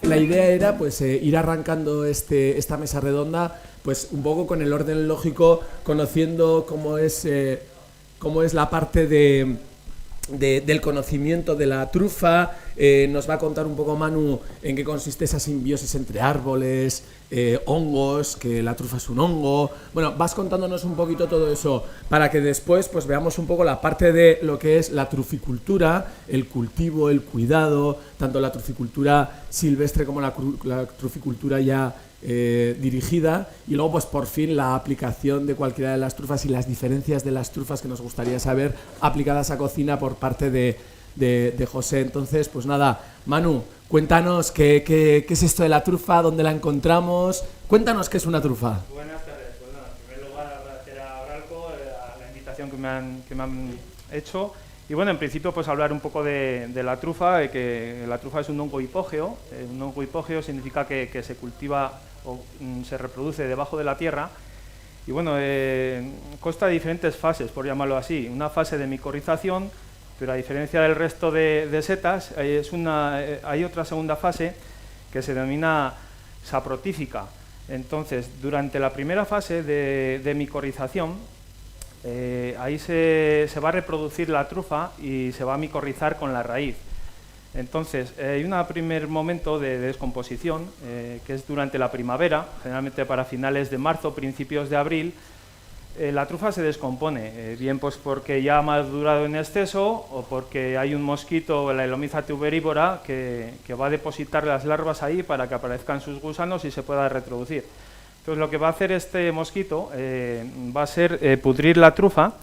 la idea era pues ir arrancando esta mesa redonda pues un poco con el orden lógico, conociendo cómo es la parte del conocimiento de la trufa. Nos va a contar un poco Manu en qué consiste esa simbiosis entre árboles, hongos, que la trufa es un hongo. Bueno, vas contándonos un poquito todo eso para que después pues veamos un poco la parte de lo que es la truficultura, el cultivo, el cuidado, tanto la truficultura silvestre como la truficultura ya dirigida, y luego pues por fin la aplicación de cualquiera de las trufas y las diferencias de las trufas que nos gustaría saber aplicadas a cocina por parte de José. Entonces, pues nada, Manu, cuéntanos qué es esto de la trufa, dónde la encontramos, cuéntanos qué es una trufa. Buenas tardes. Pues nada, en primer lugar agradecer a Oralco la invitación que me han hecho. Y bueno, en principio pues hablar un poco de la trufa, que la trufa es un hongo hipógeo. Un hongo hipógeo significa que se cultiva o se reproduce debajo de la tierra. Y bueno, consta de diferentes fases, por llamarlo así. Una fase de micorización, pero a diferencia del resto de setas, hay otra segunda fase que se denomina saprotífica. Entonces, durante la primera fase de micorización, ahí se va a reproducir la trufa y se va a micorrizar con la raíz. Entonces, hay un primer momento de descomposición, que es durante la primavera, generalmente para finales de marzo, principios de abril. La trufa se descompone, bien pues porque ya ha madurado en exceso o porque hay un mosquito, la Helomintha tuberívora, que va a depositar las larvas ahí para que aparezcan sus gusanos y se pueda reproducir. Entonces lo que va a hacer este mosquito va a ser pudrir la trufa,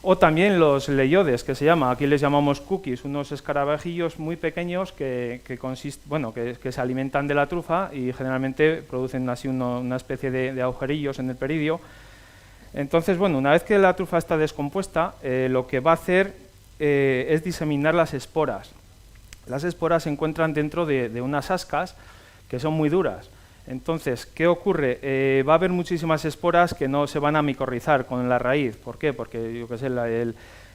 o también los leiodes, que se llama, aquí les llamamos cookies, unos escarabajillos muy pequeños que se alimentan de la trufa y generalmente producen así una especie de agujerillos en el peridio. Entonces, bueno, una vez que la trufa está descompuesta, lo que va a hacer es diseminar las esporas. Las esporas se encuentran dentro de unas ascas que son muy duras. Entonces, ¿qué ocurre? Va a haber muchísimas esporas que no se van a micorrizar con la raíz. ¿Por qué? Porque, yo qué sé,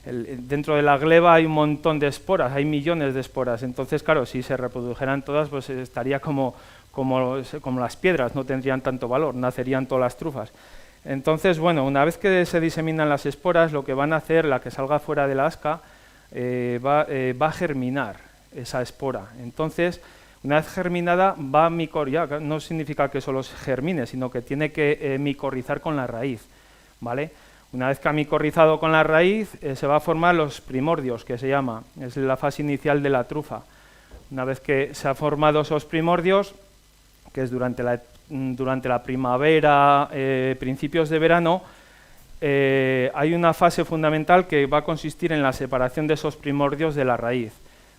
dentro de la gleba hay un montón de esporas, hay millones de esporas. Entonces, claro, si se reprodujeran todas, pues estaría como las piedras, no tendrían tanto valor, nacerían todas las trufas. Entonces, bueno, una vez que se diseminan las esporas, lo que van a hacer, la que salga fuera de la asca, va a germinar esa espora. Entonces, una vez germinada, va a micorrizar, no significa que solo germine, sino que tiene que micorrizar con la raíz, ¿vale? Una vez que ha micorrizado con la raíz, se va a formar los primordios, que se llama, es la fase inicial de la trufa. Una vez que se han formado esos primordios, que es durante la primavera, principios de verano, hay una fase fundamental que va a consistir en la separación de esos primordios de la raíz,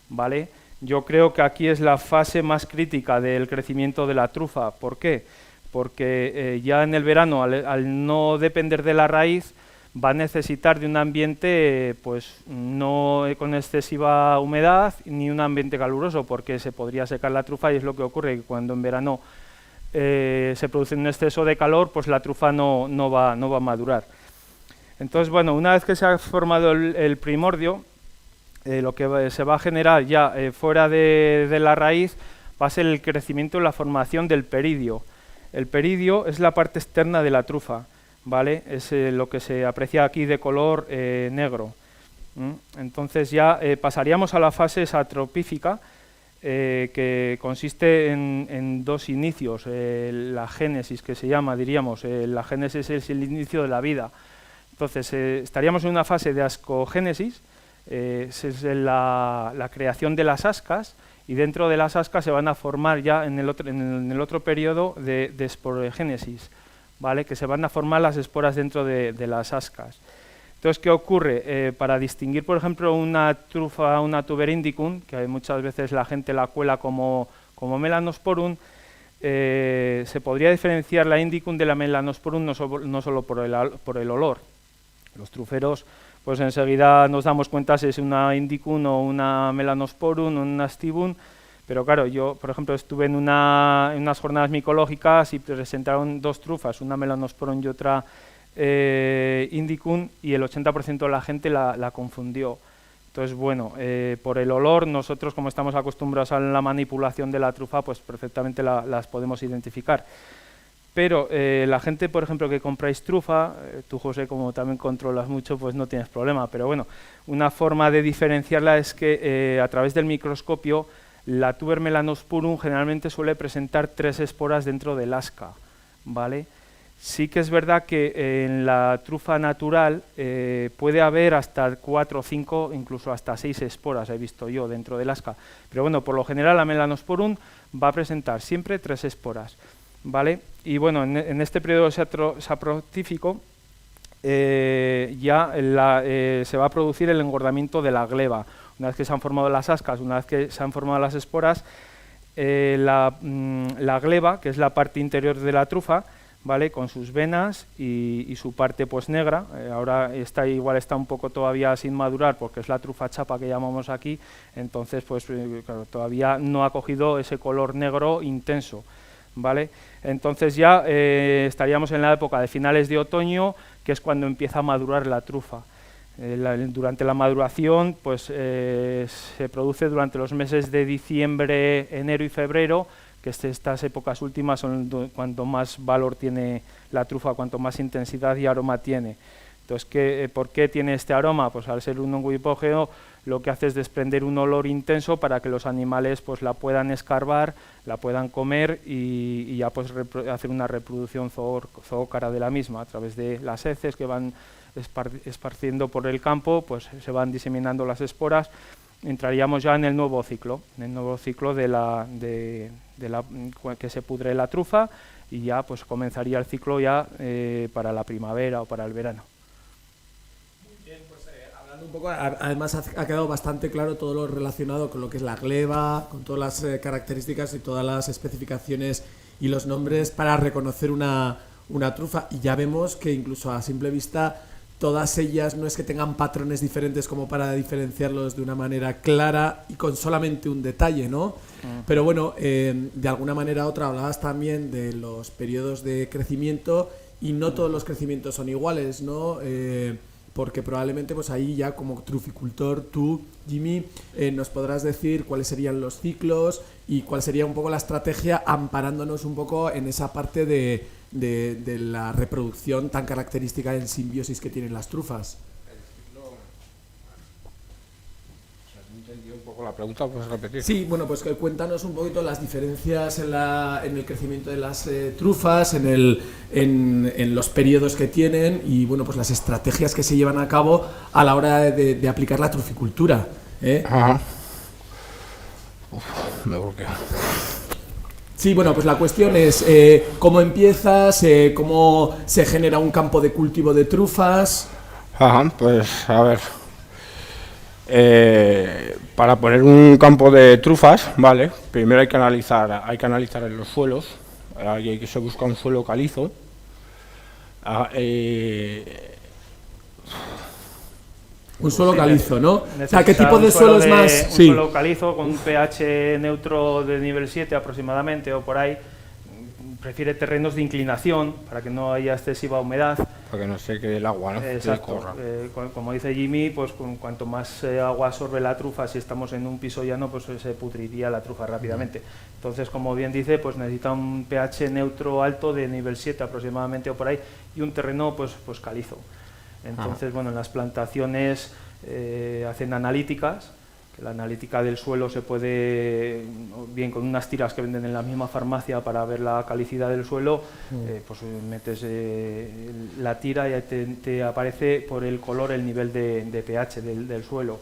¿vale? Yo creo que aquí es la fase más crítica del crecimiento de la trufa. ¿Por qué? Porque ya en el verano, al no depender de la raíz, va a necesitar de un ambiente pues no con excesiva humedad ni un ambiente caluroso, porque se podría secar la trufa, y es lo que ocurre, que cuando en verano se produce un exceso de calor, pues la trufa no va a madurar. Entonces, bueno, una vez que se ha formado el primordio, lo que se va a generar ya fuera de la raíz va a ser el crecimiento y la formación del peridio. El peridio es la parte externa de la trufa, ¿vale? Es lo que se aprecia aquí de color negro. Entonces ya pasaríamos a la fase satropífica, que consiste en dos inicios, la génesis, que se llama, diríamos, la génesis es el inicio de la vida. Entonces estaríamos en una fase de ascogénesis, es la creación de las ascas, y dentro de las ascas se van a formar ya en el otro periodo de esporogénesis, ¿vale? Que se van a formar las esporas dentro de las ascas. Entonces, ¿qué ocurre? Para distinguir, por ejemplo, una trufa, una tuber indicum, que muchas veces la gente la cuela como melanosporum, se podría diferenciar la indicum de la melanosporum no solo por el olor. Los truferos, pues enseguida nos damos cuenta si es una indicum o una melanosporum o una stibum, pero claro, yo, por ejemplo, estuve en unas jornadas micológicas y presentaron dos trufas, una melanosporum y otra indicum, y el 80% de la gente la confundió. Entonces, bueno, por el olor, nosotros como estamos acostumbrados a la manipulación de la trufa, pues perfectamente las podemos identificar. Pero la gente, por ejemplo, que compráis trufa, tú, José, como también controlas mucho, pues no tienes problema. Pero bueno, una forma de diferenciarla es que a través del microscopio, la tuber melanosporum generalmente suele presentar 3 esporas dentro del asca, ¿vale? Sí que es verdad que en la trufa natural puede haber hasta 4 o 5, incluso hasta 6 esporas, he visto yo, dentro del asca. Pero bueno, por lo general la melanosporum va a presentar siempre 3 esporas, ¿vale? Y bueno, en este periodo saprotífico ya se va a producir el engordamiento de la gleba. Una vez que se han formado las ascas, una vez que se han formado las esporas, la gleba, que es la parte interior de la trufa, ¿vale? Con sus venas y su parte pues negra, ahora igual está un poco todavía sin madurar porque es la trufa chapa que llamamos aquí, entonces pues claro, todavía no ha cogido ese color negro intenso, ¿vale? Entonces ya estaríamos en la época de finales de otoño, que es cuando empieza a madurar la trufa. Durante la maduración pues se produce durante los meses de diciembre, enero y febrero, que estas épocas últimas son cuanto más valor tiene la trufa, cuanto más intensidad y aroma tiene. Entonces, ¿por qué tiene este aroma? Pues al ser un hongo hipógeo, lo que hace es desprender un olor intenso para que los animales pues la puedan escarbar, la puedan comer y ya pues hacer una reproducción zoócara de la misma a través de las heces que van esparciendo por el campo, pues se van diseminando las esporas. Entraríamos ya en el nuevo ciclo, que se pudre la trufa y ya pues comenzaría el ciclo ya para la primavera o para el verano. Muy bien, pues hablando un poco, además ha quedado bastante claro todo lo relacionado con lo que es la gleba, con todas las características y todas las especificaciones y los nombres para reconocer una trufa, y ya vemos que incluso a simple vista todas ellas no es que tengan patrones diferentes como para diferenciarlos de una manera clara y con solamente un detalle, ¿no? Pero bueno, de alguna manera u otra hablabas también de los periodos de crecimiento y no todos los crecimientos son iguales, ¿no? Porque probablemente pues ahí ya como truficultor tú, Jimmy, nos podrás decir cuáles serían los ciclos y cuál sería un poco la estrategia amparándonos un poco en esa parte de la reproducción tan característica en simbiosis que tienen las trufas. Un poco la pregunta, ¿puedes repetir? Sí, bueno, pues cuéntanos un poquito las diferencias en el crecimiento de las trufas, en los periodos que tienen y bueno, pues las estrategias que se llevan a cabo a la hora de aplicar la truficultura. Ajá. Me bloqueo. Sí, bueno, pues la cuestión es cómo empiezas, cómo se genera un campo de cultivo de trufas. Ajá, pues a ver. Para poner un campo de trufas, vale, primero hay que analizar en los suelos. Hay que se busca un suelo calizo. Un suelo calizo, ¿no? O sea, ¿qué tipo de suelo es más? Un suelo calizo con un pH neutro de nivel 7 aproximadamente o por ahí. Prefiere terrenos de inclinación para que no haya excesiva humedad. Para que no se quede el agua, ¿no? Exacto. Como dice Jimmy, pues cuanto más agua absorbe la trufa, si estamos en un piso llano, pues se pudriría la trufa rápidamente. Entonces, como bien dice, pues necesita un pH neutro alto de nivel 7 aproximadamente o por ahí y un terreno pues calizo. Entonces, bueno, en las plantaciones hacen analíticas, que la analítica del suelo se puede, bien con unas tiras que venden en la misma farmacia para ver la calicidad del suelo, pues metes la tira y te aparece por el color el nivel de pH del suelo.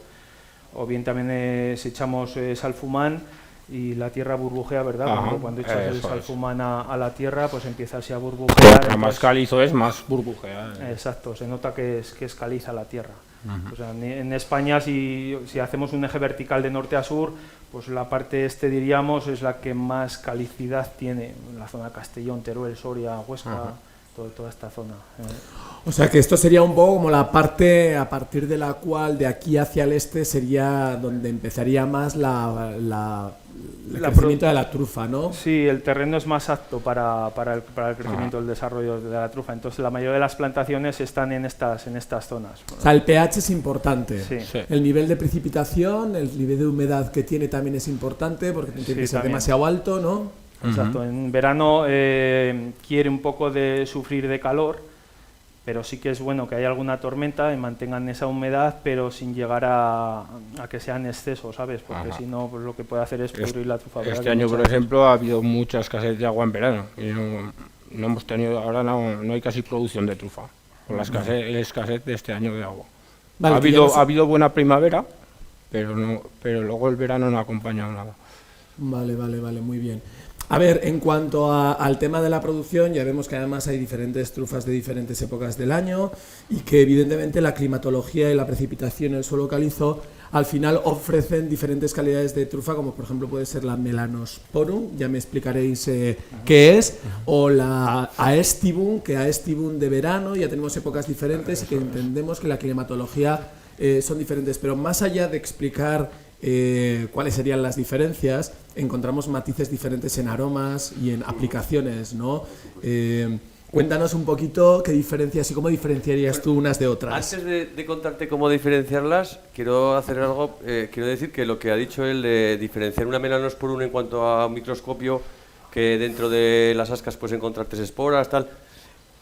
O bien también si echamos salfumán y la tierra burbujea, ¿verdad? Cuando echas el salfumán a la tierra, pues empieza así a burbujear. Cuanto más calizo es, más burbujea. Exacto, se nota que es caliza la tierra. O sea, en España, si hacemos un eje vertical de norte a sur, pues la parte este, diríamos, es la que más calicidad tiene, en la zona de Castellón, Teruel, Soria, Huesca, toda esta zona. O sea que esto sería un poco como la parte a partir de la cual de aquí hacia el este sería donde empezaría más el crecimiento de la trufa, ¿no? Sí, el terreno es más apto para el crecimiento, el desarrollo de la trufa. Entonces la mayoría de las plantaciones están en estas zonas. O sea, el pH es importante. Sí. Sí. El nivel de precipitación, el nivel de humedad que tiene también es importante porque tiene que ser también. demasiado alto, ¿no? Exacto. En verano quiere un poco de sufrir de calor, pero sí que es bueno que haya alguna tormenta y mantengan esa humedad, pero sin llegar a que sea en exceso, ¿sabes? Porque si no, pues lo que puede hacer es pudrir la trufa. Este año, por ejemplo, ha habido mucha escasez de agua en verano y no hemos tenido, ahora no hay casi producción de trufa, por la escasez de este año de agua. Vale, Ha habido buena primavera, pero luego el verano no ha acompañado nada. Vale, muy bien. A ver, en cuanto al tema de la producción, ya vemos que además hay diferentes trufas de diferentes épocas del año y que evidentemente la climatología y la precipitación en el suelo calizo al final ofrecen diferentes calidades de trufa, como por ejemplo puede ser la Melanosporum, ya me explicaréis qué es, o la Aestibum, que Aestibum de verano, ya tenemos épocas diferentes y que entendemos que la climatología son diferentes, pero más allá de explicar cuáles serían las diferencias, encontramos matices diferentes en aromas y en aplicaciones, ¿no? Cuéntanos un poquito qué diferencias y cómo diferenciarías tú unas de otras. Antes de contarte cómo diferenciarlas, quiero hacer algo, quiero decir que lo que ha dicho él de diferenciar una Melanosporum en cuanto a un microscopio, que dentro de las ascas puedes encontrar 3 esporas, tal.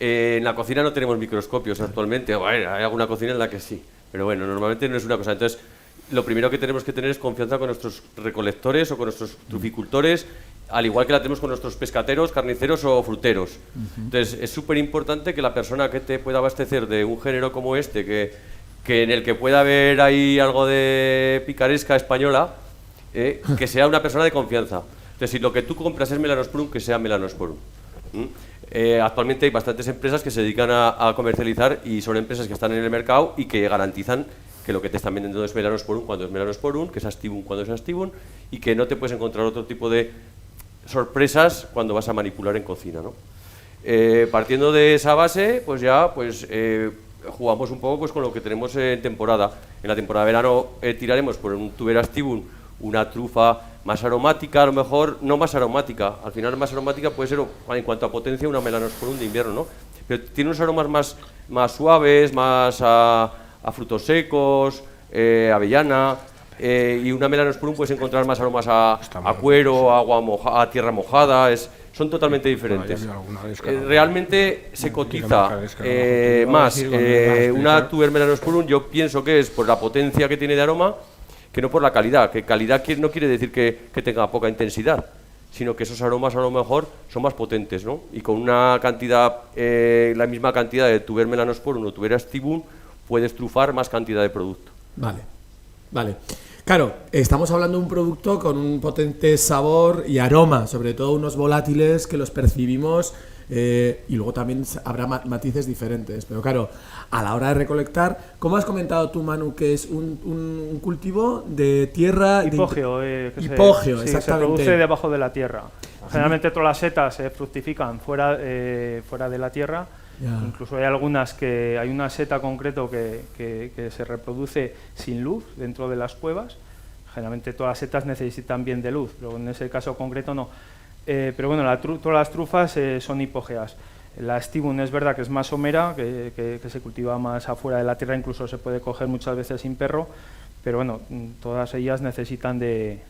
En la cocina no tenemos microscopios actualmente, bueno, hay alguna cocina en la que sí, pero bueno, normalmente no es una cosa. Entonces, lo primero que tenemos que tener es confianza con nuestros recolectores o con nuestros truficultores, al igual que la tenemos con nuestros pescateros, carniceros o fruteros. Entonces, es súper importante que la persona que te pueda abastecer de un género como este, que en el que pueda haber ahí algo de picaresca española, que sea una persona de confianza. Entonces, si lo que tú compras es Melanosporum, que sea Melanosporum. Actualmente hay bastantes empresas que se dedican a comercializar y son empresas que están en el mercado y que garantizan que lo que te están vendiendo es Melanosporum cuando es Melanosporum, que es Astibum cuando es Astibum, y que no te puedes encontrar otro tipo de sorpresas cuando vas a manipular en cocina, ¿no? Partiendo de esa base, pues ya jugamos un poco pues con lo que tenemos en temporada. En la temporada de verano tiraremos por un Tuber Astibum, una trufa más aromática, a lo mejor no más aromática, al final más aromática puede ser en cuanto a potencia una Melanosporum de invierno, ¿no? Pero tiene unos aromas más suaves, más a frutos secos, avellana, y una Melanosporum puedes encontrar más aromas a cuero, a tierra mojada, son totalmente diferentes. Realmente se cotiza más una Tuber Melanosporum, yo pienso que es por la potencia que tiene de aroma, que no por la calidad, que calidad no quiere decir que tenga poca intensidad, sino que esos aromas a lo mejor son más potentes, ¿no? Y con una cantidad, la misma cantidad de Tuber Melanosporum o Tuber Astibum, puedes trufar más cantidad de producto. Vale. Claro, estamos hablando de un producto con un potente sabor y aroma, sobre todo unos volátiles que los percibimos y luego también habrá matices diferentes. Pero claro, a la hora de recolectar, ¿cómo has comentado tú, Manu, que es un cultivo de tierra? Hipógeo. Hipógeo, sí, exactamente. Se produce debajo de la tierra. Generalmente todas las setas se fructifican fuera de la tierra. Ya. Incluso hay algunas que hay una seta concreto que se reproduce sin luz dentro de las cuevas. Generalmente todas las setas necesitan bien de luz, pero en ese caso concreto no. Pero bueno, todas las trufas son hipógeas. La Astibum es verdad que es más somera, que se cultiva más afuera de la tierra, incluso se puede coger muchas veces sin perro, pero bueno, todas ellas necesitan de...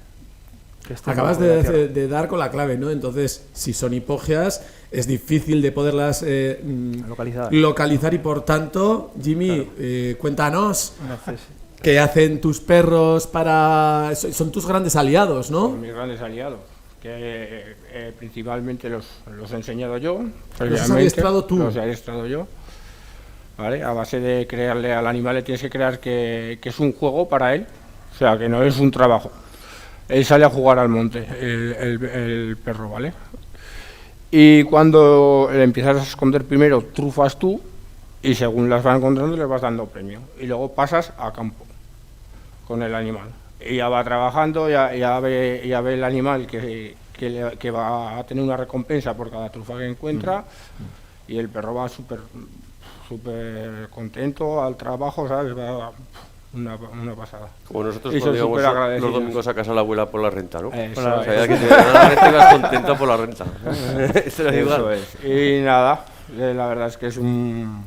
Acabas de dar con la clave, ¿no? Entonces, si son hipógeas, es difícil de poderlas localizar y por tanto, Jimmy, claro. Cuéntanos, ¿qué hacen tus perros para...? Son tus grandes aliados, ¿no? Son mis grandes aliados, que principalmente los he enseñado yo. ¿Los has adiestrado tú? Los he adiestrado yo. ¿Vale? A base de crearle al animal, le tienes que crear que es un juego para él, o sea, que no es un trabajo. Él sale a jugar al monte, el perro, ¿vale? Y cuando le empiezas a esconder primero, trufas tú, y según las vas encontrando, le vas dando premio. Y luego pasas a campo con el animal. Y ya va trabajando, ya ve el animal que va a tener una recompensa por cada trufa que encuentra, y el perro va súper contento al trabajo, ¿sabes? Va una pasada. Como nosotros Y son cuando íbamos superagradecidos. los domingos a casa de la abuela por la renta, ¿no? Eso O sea, es. ya que te dan la renta y vas contento por la renta. Eso era igual. Eso es. Y nada, la verdad es que es un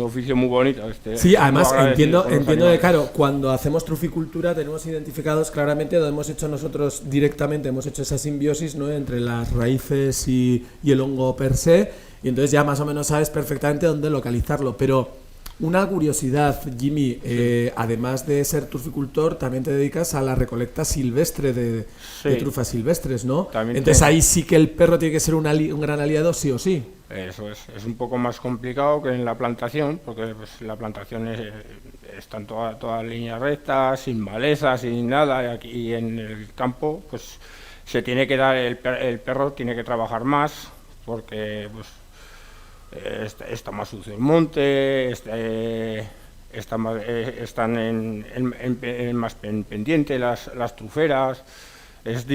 oficio muy bonito. Sí, además Muy agradecido entiendo con los que, animales. claro, cuando hacemos truficultura tenemos identificados claramente donde hemos hecho nosotros directamente, hemos hecho esa simbiosis, ¿no?, entre las raíces y el hongo per se, y entonces ya más o menos sabes perfectamente dónde localizarlo. Pero una curiosidad, Jimmy, además de ser truficultor, también te dedicas a la recolecta silvestre de trufas silvestres, ¿no? También Entonces ahí sí que el perro tiene que ser un gran aliado sí o sí. Eso es un poco más complicado que en la plantación, porque pues, la plantación están todas líneas rectas, sin malezas, sin nada, y en el campo pues se tiene que dar, el perro tiene que trabajar más, porque pues está más sucio el monte, están más pendiente las truferas, es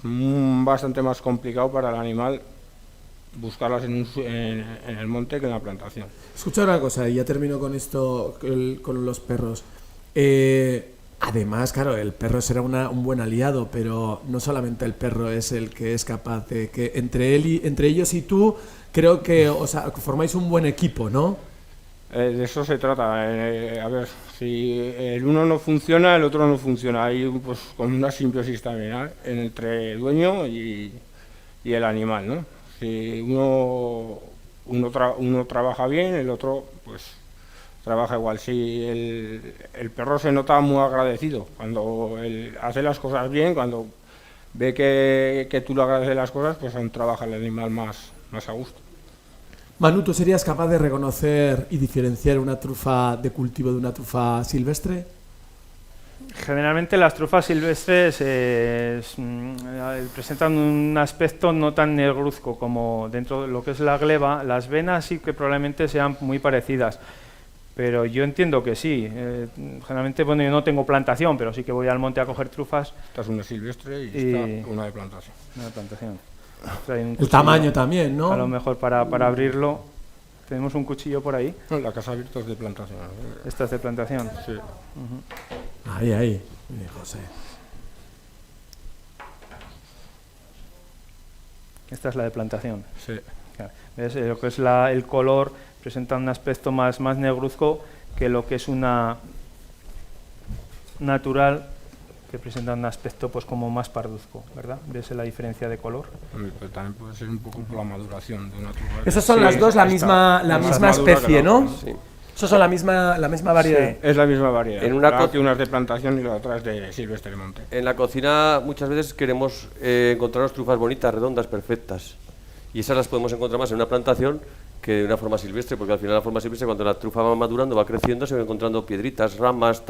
bastante más complicado para el animal buscarlas en el monte que en la plantación. Escucha una cosa, y ya termino con esto, con los perros. Además, claro, el perro será un buen aliado, pero no solamente el perro es el que es capaz de que entre ellos y tú, creo que formáis un buen equipo, ¿no? De eso se trata. A ver, si el uno no funciona, el otro no funciona. Hay pues con una simbiosis también, ¿eh?, entre el dueño y el animal, ¿no? Si uno trabaja bien, el otro pues trabaja igual. Si el perro se nota muy agradecido cuando él hace las cosas bien, cuando ve que tú le agradeces las cosas, pues aún trabaja el animal más a gusto. Manu, ¿tú serías capaz de reconocer y diferenciar una trufa de cultivo de una trufa silvestre? Generalmente las trufas silvestres presentan un aspecto no tan negruzco como dentro de lo que es la gleba. Las venas sí que probablemente sean muy parecidas, pero yo entiendo que sí. Generalmente, bueno, yo no tengo plantación, pero sí que voy al monte a coger trufas. Esta es una silvestre y esta una de plantación. Una de plantación. El tamaño también, ¿no? A lo mejor para abrirlo. Tenemos un cuchillo por ahí. No, la casa abierta es de plantación. Esta es de plantación. Sí. Ahí, José. Esta es la de plantación. Sí. ¿Ves? Lo que es el color presenta un aspecto más negruzco que lo que es una natural, que presenta un aspecto pues como más parduzco, ¿verdad? ¿Ves la diferencia de color? Pero también puede ser un poco por la maduración de una trufa. Esas son las dos la misma especie, ¿no? Sí. Esas son la misma variedad. Sí, es la misma variedad. En una que una es de plantación y la otra es de silvestre monte. En la cocina muchas veces queremos encontrarnos trufas bonitas, redondas, perfectas. Y esas las podemos encontrar más en una plantación que de una forma silvestre, porque al final la forma silvestre, cuando la trufa va madurando, va creciendo, se van encontrando piedritas, ramas,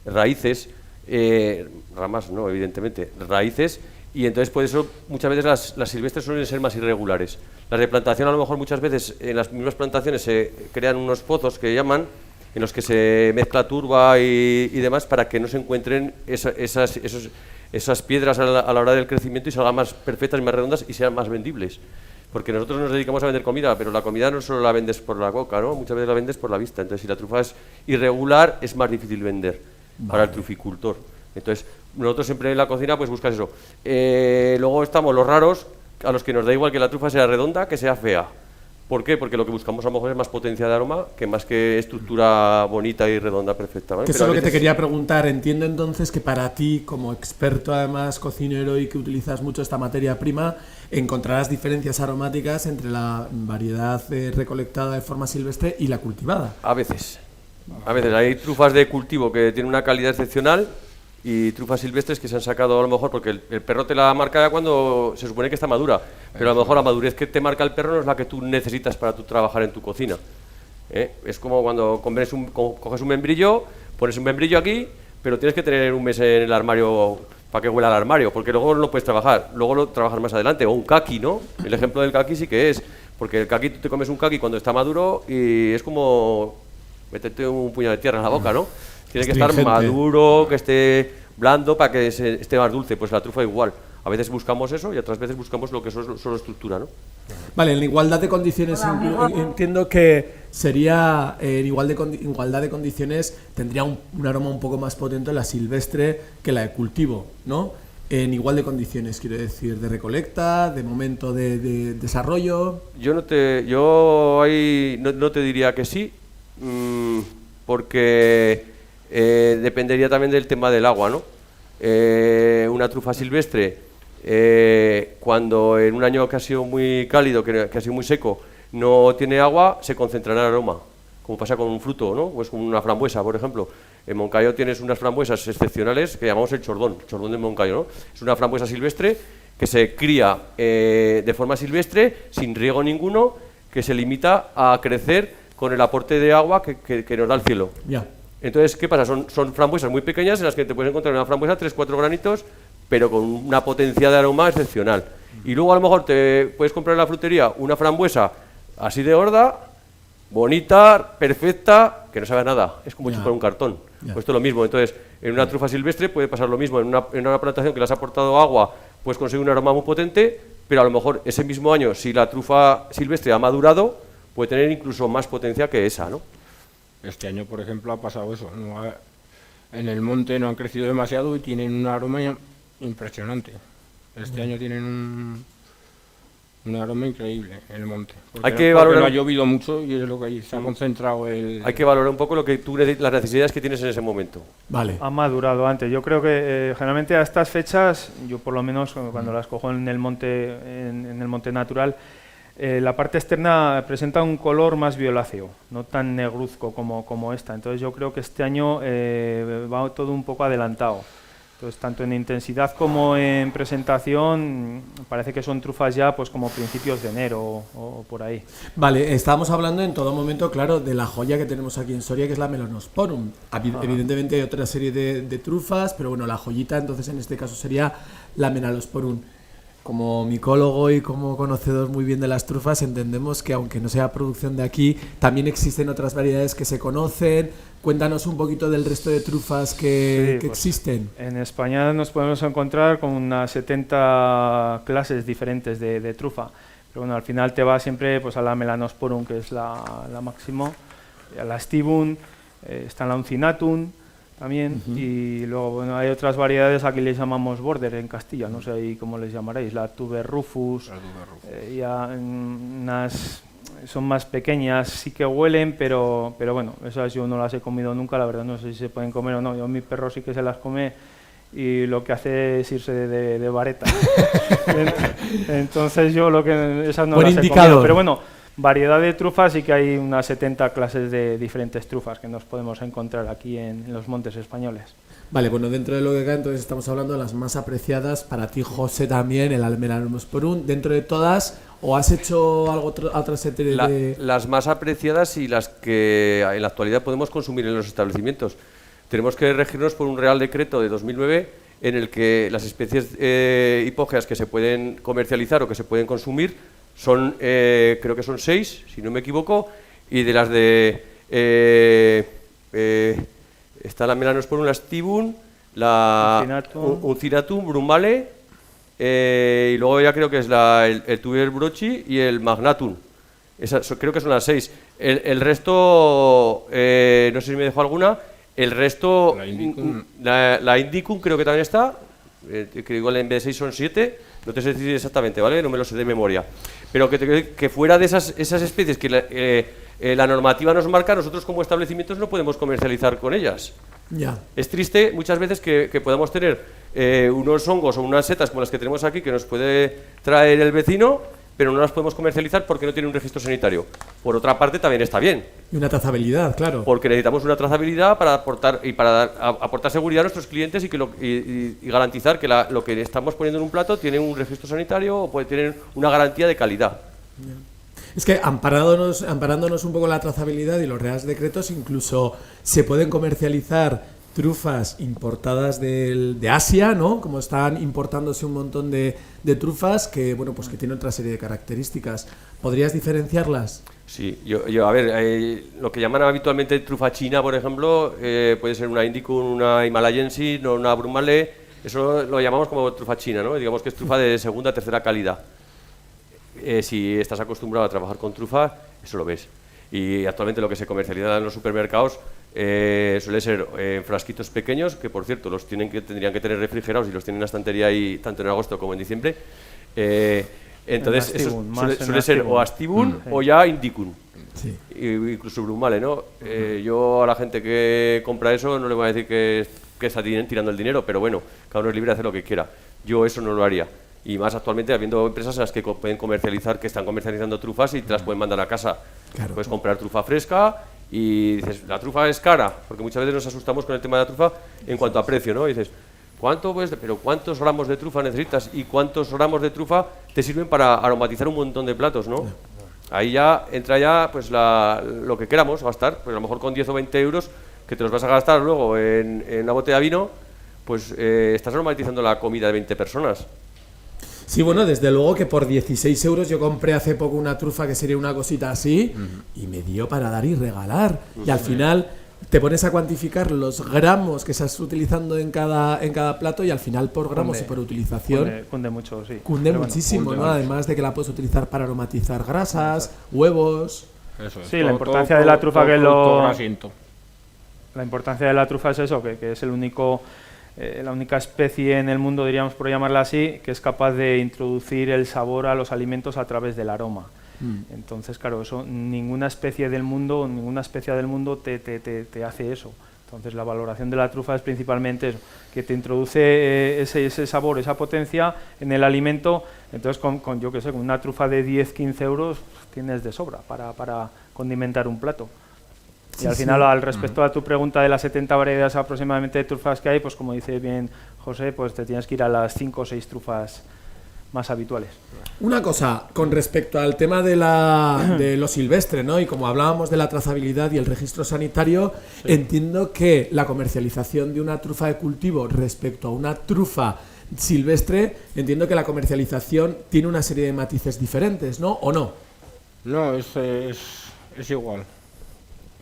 raíces, ramas no, evidentemente, raíces, y entonces por eso muchas veces las silvestres suelen ser más irregulares. Las de plantación a lo mejor muchas veces en las mismas plantaciones se crean unos pozos que llaman, en los que se mezcla turba y demás para que no se encuentren esas piedras a la hora del crecimiento y salgan más perfectas y más redondas y sean más vendibles. Porque nosotros nos dedicamos a vender comida, pero la comida no solo la vendes por la boca, ¿no? Muchas veces la vendes por la vista. Entonces, si la trufa es irregular, es más difícil vender para el truficultor. Entonces, nosotros siempre en la cocina pues buscas eso. Luego estamos los raros, a los que nos da igual que la trufa sea redonda, que sea fea. ¿Por qué? Porque lo que buscamos a lo mejor es más potencia de aroma que más que estructura bonita y redonda perfecta, ¿vale? Que eso es lo que te quería preguntar. Entiendo entonces que para ti, como experto además cocinero y que utilizas mucho esta materia prima, encontrarás diferencias aromáticas entre la variedad recolectada de forma silvestre y la cultivada. A veces. Hay trufas de cultivo que tienen una calidad excepcional y trufas silvestres que se han sacado a lo mejor porque el perro te la marca ya cuando se supone que está madura, pero a lo mejor la madurez que te marca el perro no es la que tú necesitas para tú trabajar en tu cocina. Es como cuando coges un membrillo, pones un membrillo aquí, pero tienes que tener un mes en el armario para que huela al armario, porque luego no lo puedes trabajar, luego lo trabajas más adelante, o un kaki, ¿no? El ejemplo del kaki sí que es, porque el kaki, tú te comes un kaki cuando está maduro y es como meterte un puñado de tierra en la boca, ¿no? Tiene que estar maduro, que esté blando para que esté más dulce. Pues la trufa igual. A veces buscamos eso y otras veces buscamos lo que es solo estructura, ¿no? Vale, en igualdad de condiciones entiendo que sería en igualdad de condiciones tendría un aroma un poco más potente la silvestre que la de cultivo, ¿no? En igual de condiciones, quiero decir, de recolecta, de momento de desarrollo. Yo no te diría que sí, porque dependería también del tema del agua, ¿no? Una trufa silvestre, cuando en un año que ha sido muy cálido, que ha sido muy seco, no tiene agua, se concentra en el aroma, como pasa con un fruto, ¿no? Pues con una frambuesa, por ejemplo. En Moncayo tienes unas frambuesas excepcionales que llamamos el chordón de Moncayo, ¿no? Es una frambuesa silvestre que se cría de forma silvestre, sin riego ninguno, que se limita a crecer con el aporte de agua que nos da el cielo. Ya. Entonces, ¿qué pasa? Son frambuesas muy pequeñas en las que te puedes encontrar una frambuesa 3-4 granitos, pero con una potencia de aroma excepcional. Y luego a lo mejor te puedes comprar en la frutería una frambuesa así de gorda, bonita, perfecta, que no sabe a nada. Es como chupar un cartón. Pues esto es lo mismo. Entonces, en una trufa silvestre puede pasar lo mismo. En una plantación que le has aportado agua, puedes conseguir un aroma muy potente, pero a lo mejor ese mismo año, si la trufa silvestre ha madurado, puede tener incluso más potencia que esa, ¿no? Este año, por ejemplo, ha pasado eso. En el monte no han crecido demasiado y tienen un aroma impresionante. Este año tienen un aroma increíble en el monte. Porque no ha llovido mucho y es lo que ahí se ha concentrado Hay que valorar un poco las necesidades que tienes en ese momento. Vale. Ha madurado antes. Yo creo que generalmente a estas fechas, yo por lo menos cuando las cojo en el monte, en el monte natural, la parte externa presenta un color más violáceo, no tan negruzco como esta. Entonces yo creo que este año va todo un poco adelantado. Entonces, tanto en intensidad como en presentación, parece que son trufas ya pues como principios de enero o por ahí. Vale, estábamos hablando en todo momento, claro, de la joya que tenemos aquí en Soria, que es la Melanosporum. Evidentemente hay otra serie de trufas, pero bueno, la joyita entonces en este caso sería la Melanosporum. Como micólogo y como conocedor muy bien de las trufas, entendemos que aunque no sea producción de aquí, también existen otras variedades que se conocen. Cuéntanos un poquito del resto de trufas que existen. En España nos podemos encontrar con unas 70 clases diferentes de trufa. Pero bueno, al final te va siempre pues, a la Melanosporum, que es la máximo, a la Stibum, está la Uncinatum también, y luego bueno, hay otras variedades, aquí les llamamos border en Castilla, no sé ahí cómo les llamaréis, la Tuber Rufus, son más pequeñas, sí que huelen, pero bueno, esas yo no las he comido nunca, la verdad no sé si se pueden comer o no, mi perro sí que se las come y lo que hace es irse de vareta. Entonces yo esas no las he comido, pero bueno, variedad de trufas y que hay unas 70 clases de diferentes trufas que nos podemos encontrar aquí en los montes españoles. Vale, bueno, dentro de lo que cae, entonces estamos hablando de las más apreciadas, para ti, José, también, el Melanosporum, dentro de todas, ¿o has hecho otra serie de...? Las más apreciadas y las que en la actualidad podemos consumir en los establecimientos. Tenemos que regirnos por un Real Decreto de 2009 en el que las especies hipógeas que se pueden comercializar o que se pueden consumir son, creo que son 6, si no me equivoco, y de las está la Melanosporum, la Stibum, la Uncinatum, Brumale, y luego ya creo que es el Tuber Brochi y el Magnatum. Creo que son las 6. El resto, no sé si me dejo alguna, el resto, la Indicum creo que también está, que igual en vez de 6 son 7, no te sé decir exactamente, ¿vale? No me lo sé de memoria. Pero que fuera de esas especies que la normativa nos marca, nosotros como establecimientos no podemos comercializar con ellas. Ya. Es triste muchas veces que podamos tener unos hongos o unas setas como las que tenemos aquí que nos puede traer el vecino, pero no las podemos comercializar porque no tiene un registro sanitario. Por otra parte, también está bien. Y una trazabilidad, claro. Porque necesitamos una trazabilidad para aportar seguridad a nuestros clientes y garantizar que lo que estamos poniendo en un plato tiene un registro sanitario o puede tener una garantía de calidad. Es que amparándonos un poco en la trazabilidad y los reales decretos, incluso se pueden comercializar trufas importadas de Asia, ¿no? Como están importándose un montón de trufas que, bueno, pues que tienen otra serie de características. ¿Podrías diferenciarlas? Sí, a ver, lo que llaman habitualmente trufa china, por ejemplo, puede ser una Indicum, una Himalayensis, no una Brumale, eso lo llamamos como trufa china, ¿no? Digamos que es trufa de segunda, tercera calidad. si estás acostumbrado a trabajar con trufa, eso lo ves. Y actualmente lo que se comercializa en los supermercados suele ser frasquitos pequeños, que por cierto tendrían que tener refrigerados y los tienen en la estantería ahí, tanto en agosto como en diciembre. Entonces eso suele ser o Astibun o ya Indicun. Sí. Incluso Brumale, ¿no? Yo a la gente que compra eso no le voy a decir que está tirando el dinero, pero bueno, cada uno es libre de hacer lo que quiera. Yo eso no lo haría. Y más actualmente habiendo empresas en las que pueden comercializar, que están comercializando trufas y te las pueden mandar a casa. Claro. Puedes comprar trufa fresca y dices, la trufa es cara, porque muchas veces nos asustamos con el tema de la trufa en cuanto a precio, ¿no? Y dices, pero ¿cuántos gramos de trufa necesitas y cuántos gramos de trufa te sirven para aromatizar un montón de platos, ¿no? Ahí ya entra pues lo que queramos gastar, pues a lo mejor con 10 o 20 euros que te los vas a gastar luego en una botella de vino, pues estás aromatizando la comida de 20 personas. Sí, bueno, desde luego que por 16 euros yo compré hace poco una trufa que sería una cosita así y me dio para dar y regalar. Y al final te pones a cuantificar los gramos que estás utilizando en cada plato y al final por gramos y por utilización cunde mucho, sí. Cunde muchísimo, ¿no? Además de que la puedes utilizar para aromatizar grasas, huevos. Eso es. Sí, la importancia de la trufa que grasiento. La importancia de la trufa es eso, que es la única especie en el mundo, diríamos por llamarla así, que es capaz de introducir el sabor a los alimentos a través del aroma. Entonces, claro, eso ninguna especie del mundo te hace eso. Entonces, la valoración de la trufa es principalmente eso, que te introduce ese sabor, esa potencia en el alimento. Entonces, con una trufa de 10-15 euros tienes de sobra para condimentar un plato. Y al final, al respecto a tu pregunta de las 70 variedades aproximadamente de trufas que hay, pues como dice bien José, pues te tienes que ir a las 5 o 6 trufas más habituales. Una cosa, con respecto al tema de lo silvestre, ¿no? Y como hablábamos de la trazabilidad y el registro sanitario, entiendo que la comercialización de una trufa de cultivo respecto a una trufa silvestre, entiendo que la comercialización tiene una serie de matices diferentes, ¿no? ¿O no? No, es igual.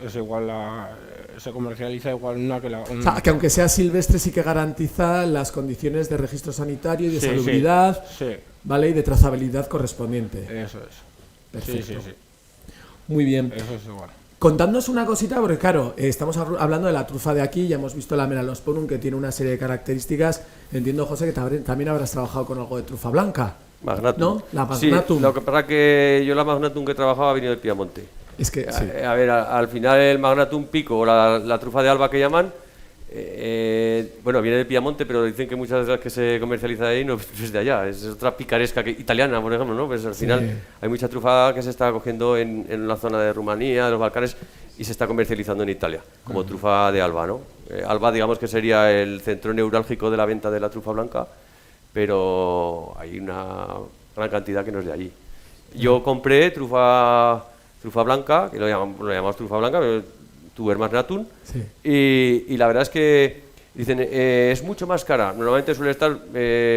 Es igual, se comercializa igual una que la otra. O sea, que aunque sea silvestre sí que garantiza las condiciones de registro sanitario y de salubridad, ¿vale? Y de trazabilidad correspondiente. Eso es. Perfecto. Sí. Muy bien. Eso es igual. Contadnos una cosita, porque claro, estamos hablando de la trufa de aquí, ya hemos visto la Melanosporum, que tiene una serie de características. Entiendo, José, que también habrás trabajado con algo de trufa blanca. Magnatum. ¿No? La Magnatum. Sí, lo que pasa es que yo la Magnatum que trabajaba ha venido del Piamonte. Es que, sí. A ver, al final el Magnatum Pico o la trufa de Alba que llaman, bueno, viene de Piamonte, pero dicen que muchas de las que se comercializa ahí no es de allá, es otra picaresca italiana, por ejemplo, ¿no? Pues al final hay mucha trufa que se está cogiendo en la zona de Rumanía, de los Balcanes, y se está comercializando en Italia, como trufa de Alba, ¿no? Alba, digamos que sería el centro neurálgico de la venta de la trufa blanca, pero hay una gran cantidad que no es de allí. Yo compré trufa blanca, que lo llamamos trufa blanca, pero Tuber Magnatum, y la verdad es que dicen, es mucho más cara. Normalmente suele estar,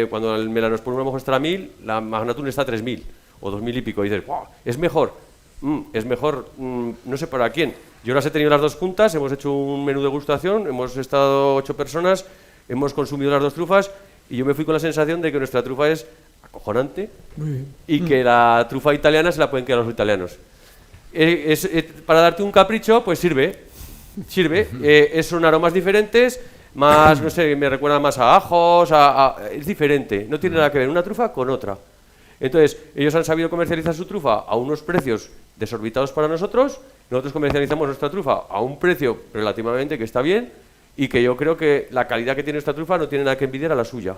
cuando el Melanosporum a lo mejor está a 1.000, la Magnatum está a 3.000 o 2.000 y pico, y dices, wow, es mejor, no sé para quién. Yo las he tenido las dos juntas, hemos hecho un menú de degustación, hemos estado 8 personas, hemos consumido las dos trufas, y yo me fui con la sensación de que nuestra trufa es acojonante y que la trufa italiana se la pueden quedar los italianos. Para darte un capricho, pues sirve. Son aromas diferentes, más, no sé, me recuerda más a ajos, es diferente, no tiene nada que ver una trufa con otra. Entonces, ellos han sabido comercializar su trufa a unos precios desorbitados para nosotros comercializamos nuestra trufa a un precio relativamente que está bien y que yo creo que la calidad que tiene esta trufa no tiene nada que envidiar a la suya.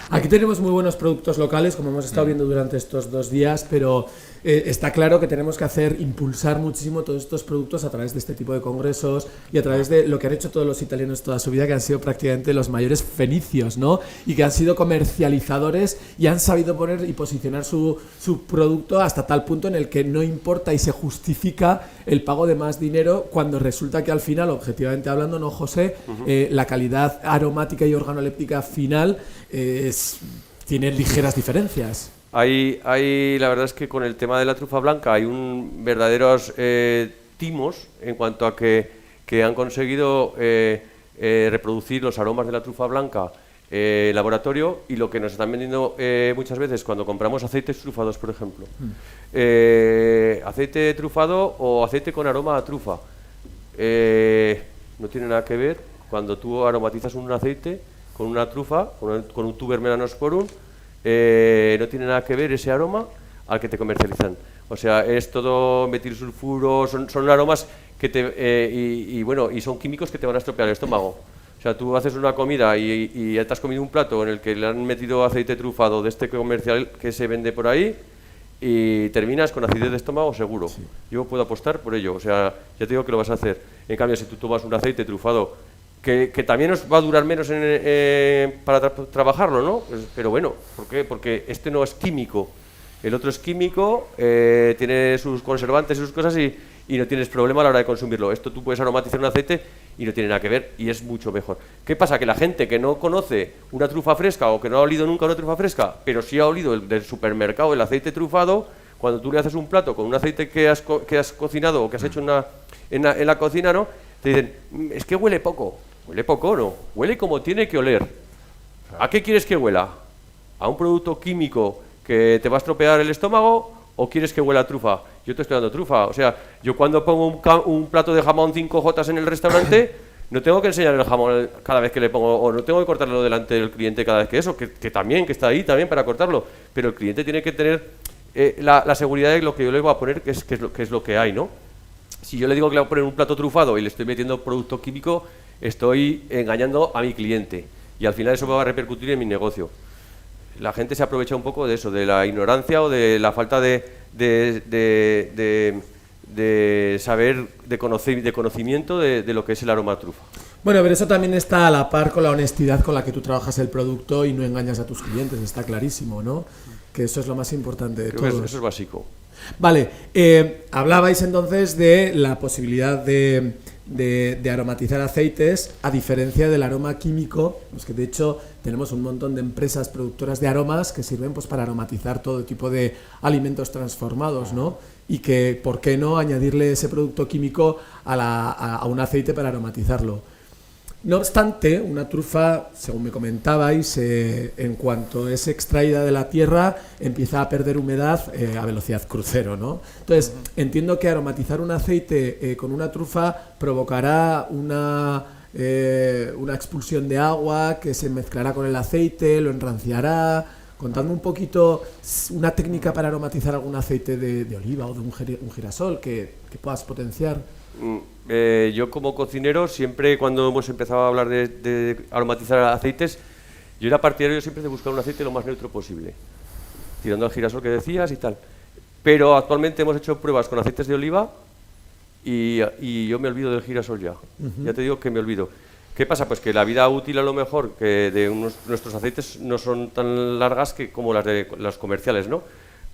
Aquí tenemos muy buenos productos locales, como hemos estado viendo durante estos 2 días, pero está claro que tenemos que impulsar muchísimo todos estos productos a través de este tipo de congresos y a través de lo que han hecho todos los italianos toda su vida, que han sido prácticamente los mayores fenicios, ¿no? Y que han sido comercializadores y han sabido poner y posicionar su producto hasta tal punto en el que no importa y se justifica el pago de más dinero cuando resulta que al final, objetivamente hablando, ¿no, José? La calidad aromática y organoléptica final tiene ligeras diferencias. La verdad es que con el tema de la trufa blanca hay verdaderos timos en cuanto a que han conseguido reproducir los aromas de la trufa blanca laboratorio, y lo que nos están vendiendo muchas veces cuando compramos aceites trufados, por ejemplo. Aceite trufado o aceite con aroma a trufa. No tiene nada que ver cuando tú aromatizas un aceite con una trufa, con un tuber melanosporum, no tiene nada que ver ese aroma al que te comercializan. O sea, es todo metilsulfuro, son aromas que y son químicos que te van a estropear el estómago. O sea, tú haces una comida y te has comido un plato en el que le han metido aceite trufado de este comercial que se vende por ahí, y terminas con acidez de estómago seguro. Sí. Yo puedo apostar por ello, o sea, ya te digo que lo vas a hacer. En cambio, si tú tomas un aceite trufado, que también nos va a durar menos para trabajarlo, ¿no? Pero bueno, ¿por qué? Porque este no es químico, el otro es químico, tiene sus conservantes y sus cosas, y no tienes problema a la hora de consumirlo. Esto tú puedes aromatizar un aceite y no tiene nada que ver, y es mucho mejor. ¿Qué pasa? Que la gente que no conoce una trufa fresca o que no ha olido nunca una trufa fresca, pero sí ha olido el del supermercado, el aceite trufado, cuando tú le haces un plato con un aceite que has cocinado o que has hecho en la cocina, ¿no? Te dicen, es que huele poco. Huele poco, ¿no? Huele como tiene que oler. ¿A qué quieres que huela? ¿A un producto químico que te va a estropear el estómago, o quieres que huela a trufa? Yo te estoy dando trufa. O sea, yo cuando pongo un plato de jamón 5J en el restaurante, no tengo que enseñar el jamón cada vez que le pongo, o no tengo que cortarlo delante del cliente cada vez que eso, que también, que está ahí también para cortarlo. Pero el cliente tiene que tener la seguridad de lo que yo le voy a poner, que es lo que hay, ¿no? Si yo le digo que le voy a poner un plato trufado y le estoy metiendo producto químico, estoy engañando a mi cliente, y al final eso va a repercutir en mi negocio. La gente se aprovecha un poco de eso, de la ignorancia o de la falta de saber, de conocimiento de lo que es el aroma a trufa. Bueno, pero eso también está a la par con la honestidad con la que tú trabajas el producto y no engañas a tus clientes, está clarísimo, ¿no? Que eso es lo más importante de todo. Eso es básico. Vale, hablabais entonces de la posibilidad de aromatizar aceites, a diferencia del aroma químico, pues que de hecho tenemos un montón de empresas productoras de aromas que sirven pues para aromatizar todo tipo de alimentos transformados, ¿no? Y que, ¿por qué no añadirle ese producto químico a un aceite para aromatizarlo? No obstante, una trufa, según me comentabais, en cuanto es extraída de la tierra, empieza a perder humedad a velocidad crucero, ¿no? Entonces, entiendo que aromatizar un aceite con una trufa provocará una expulsión de agua que se mezclará con el aceite, lo enranciará. Contadme un poquito una técnica para aromatizar algún aceite de oliva o de un girasol que puedas potenciar. Yo como cocinero, siempre cuando hemos empezado a hablar de aromatizar aceites, yo era partidario siempre de buscar un aceite lo más neutro posible, tirando al girasol que decías y tal. Pero actualmente hemos hecho pruebas con aceites de oliva y yo me olvido del girasol ya. Ya te digo que me olvido. ¿Qué pasa? Pues que la vida útil a lo mejor que de nuestros aceites no son tan largas como las de los comerciales, ¿no?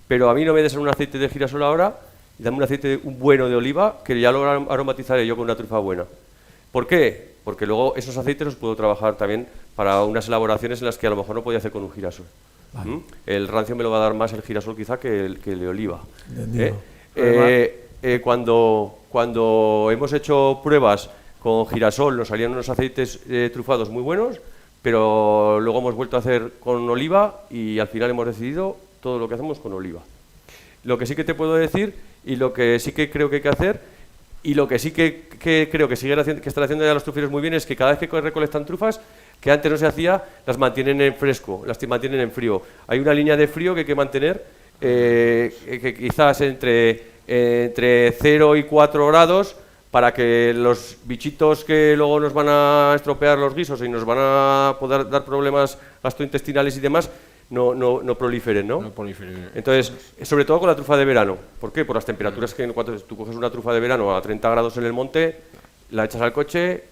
Pero a mí no me des un aceite de girasol ahora y dame un aceite bueno de oliva, que ya lo aromatizaré yo con una trufa buena. ¿Por qué? Porque luego esos aceites los puedo trabajar también para unas elaboraciones en las que a lo mejor no podía hacer con un girasol. Vale. El rancio me lo va a dar más el girasol quizá que el de oliva. Cuando hemos hecho pruebas con girasol nos salían unos aceites trufados muy buenos, pero luego hemos vuelto a hacer con oliva y al final hemos decidido todo lo que hacemos con oliva. Lo que sí que te puedo decir, y lo que sí que creo que hay que hacer, y lo que sí que creo que están haciendo ya los truferos muy bien, es que cada vez que recolectan trufas, que antes no se hacía, las mantienen en fresco, las mantienen en frío. Hay una línea de frío que hay que mantener, que quizás entre 0 y 4 grados, para que los bichitos que luego nos van a estropear los guisos y nos van a poder dar problemas gastrointestinales y demás, no proliferen, ¿no? No proliferen. Entonces, sobre todo con la trufa de verano. ¿Por qué? Por las temperaturas que cuando tú coges una trufa de verano a 30 grados en el monte, la echas al coche,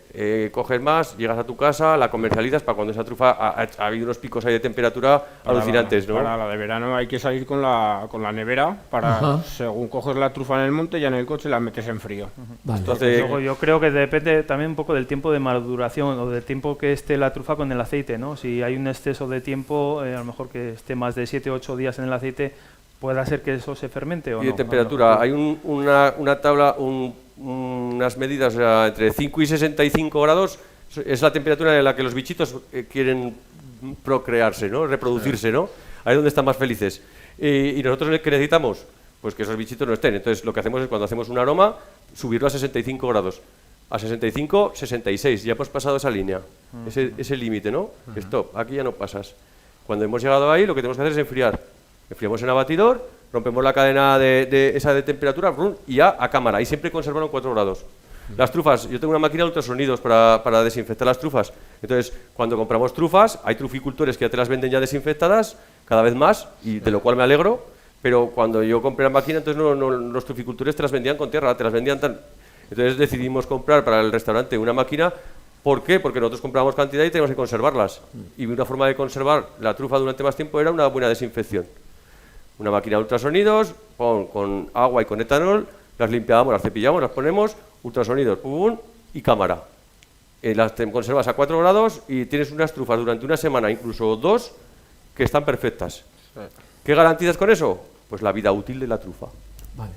coges más, llegas a tu casa, la comercializas para cuando esa trufa ha habido unos picos ahí de temperatura alucinantes, ¿no? Para la de verano hay que salir con la nevera para, según coges la trufa en el monte, ya en el coche la metes en frío. Vale. Entonces, luego yo creo que depende también un poco del tiempo de maduración o del tiempo que esté la trufa con el aceite, ¿no? Si hay un exceso de tiempo, a lo mejor que esté más de 7 o 8 días en el aceite, puede ser que eso se fermente o no. Y de temperatura, hay una tabla, unas medidas, o sea, entre 5 y 65 grados es la temperatura en la que los bichitos quieren procrearse, ¿no? Reproducirse, ¿no? Ahí es donde están más felices. Y nosotros, ¿qué necesitamos? Pues que esos bichitos no estén. Entonces, lo que hacemos es, cuando hacemos un aroma, subirlo a 65 grados. A 65, 66. Ya hemos pasado esa línea, ese límite, ¿no? Stop, aquí ya no pasas. Cuando hemos llegado ahí, lo que tenemos que hacer es enfriar. Enfriamos en abatidor, rompemos la cadena esa de temperatura, y ya a cámara. Y siempre conservaron 4 grados. Las trufas, yo tengo una máquina de ultrasonidos para desinfectar las trufas. Entonces, cuando compramos trufas, hay truficultores que ya te las venden ya desinfectadas, cada vez más, y de lo cual me alegro. Pero cuando yo compré la máquina, entonces los truficultores te las vendían con tierra, te las vendían tan... Entonces decidimos comprar para el restaurante una máquina. ¿Por qué? Porque nosotros compramos cantidad y tenemos que conservarlas. Y una forma de conservar la trufa durante más tiempo era una buena desinfección. Una máquina de ultrasonidos, con agua y con etanol, las limpiamos, las cepillamos, las ponemos, ultrasonidos, pum, y cámara. Las conservas a 4 grados y tienes unas trufas durante una semana, incluso 2, que están perfectas. ¿Qué garantizas con eso? Pues la vida útil de la trufa. Vale.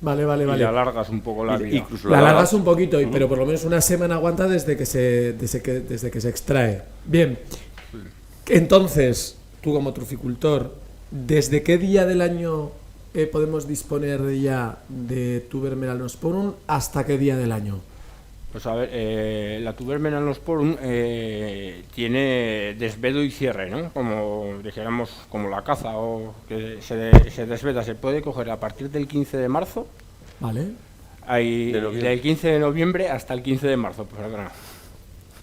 Y le alargas un poco la vida. La alargas un poquito, pero por lo menos una semana aguanta desde que se extrae. Bien. Entonces, tú como truficultor, ¿desde qué día del año podemos disponer ya de Tuber melanosporum hasta qué día del año? Pues a ver, la Tuber melanosporum tiene desvedo y cierre, ¿no? Como dijéramos, como la caza, o que se desveda, se puede coger a partir del 15 de marzo. Vale. Del 15 de noviembre hasta el 15 de marzo, pues perdona.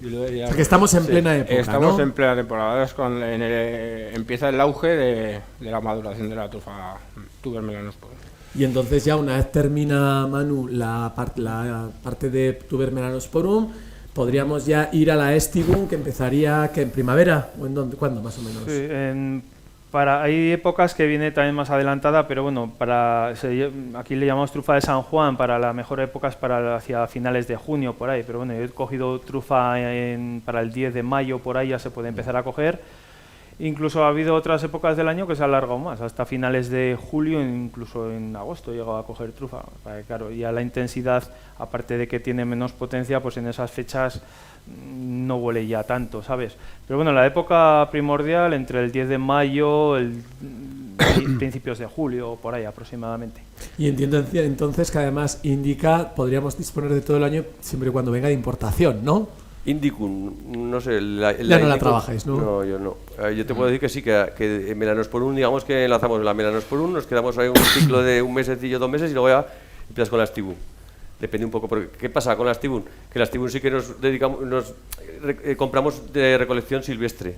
O sea que estamos en plena época, estamos ¿no? en plena temporada, es cuando empieza el auge de la maduración de la trufa Tuber melanosporum. Y entonces ya una vez termina, Manu, la parte de Tuber melanosporum, podríamos ya ir a la Estibum, que empezaría en primavera, ¿o en dónde? ¿Cuándo más o menos? Sí, hay épocas que viene también más adelantada, pero bueno, aquí le llamamos trufa de San Juan, para la mejor época es hacia finales de junio, por ahí, pero bueno, yo he cogido trufa para el 10 de mayo, por ahí ya se puede empezar a coger. Incluso ha habido otras épocas del año que se ha alargado más, hasta finales de julio, incluso en agosto he llegado a coger trufa. Claro, ya la intensidad, aparte de que tiene menos potencia, pues en esas fechas no huele ya tanto, ¿sabes? Pero bueno, la época primordial, entre el 10 de mayo, principios de julio, por ahí aproximadamente. Y entiendo entonces que además indica, podríamos disponer de todo el año siempre y cuando venga de importación, ¿no? Indicum, no sé... Ya no la trabajáis, ¿no? No, yo no. Yo te puedo decir que sí, que melanosporum, digamos que enlazamos la melanosporum, nos quedamos ahí un ciclo de un mesecillo, 2 meses, y luego ya empiezas con la Stibum. Depende un poco, porque ¿qué pasa con la Stibum? Que la Stibum sí que compramos de recolección silvestre.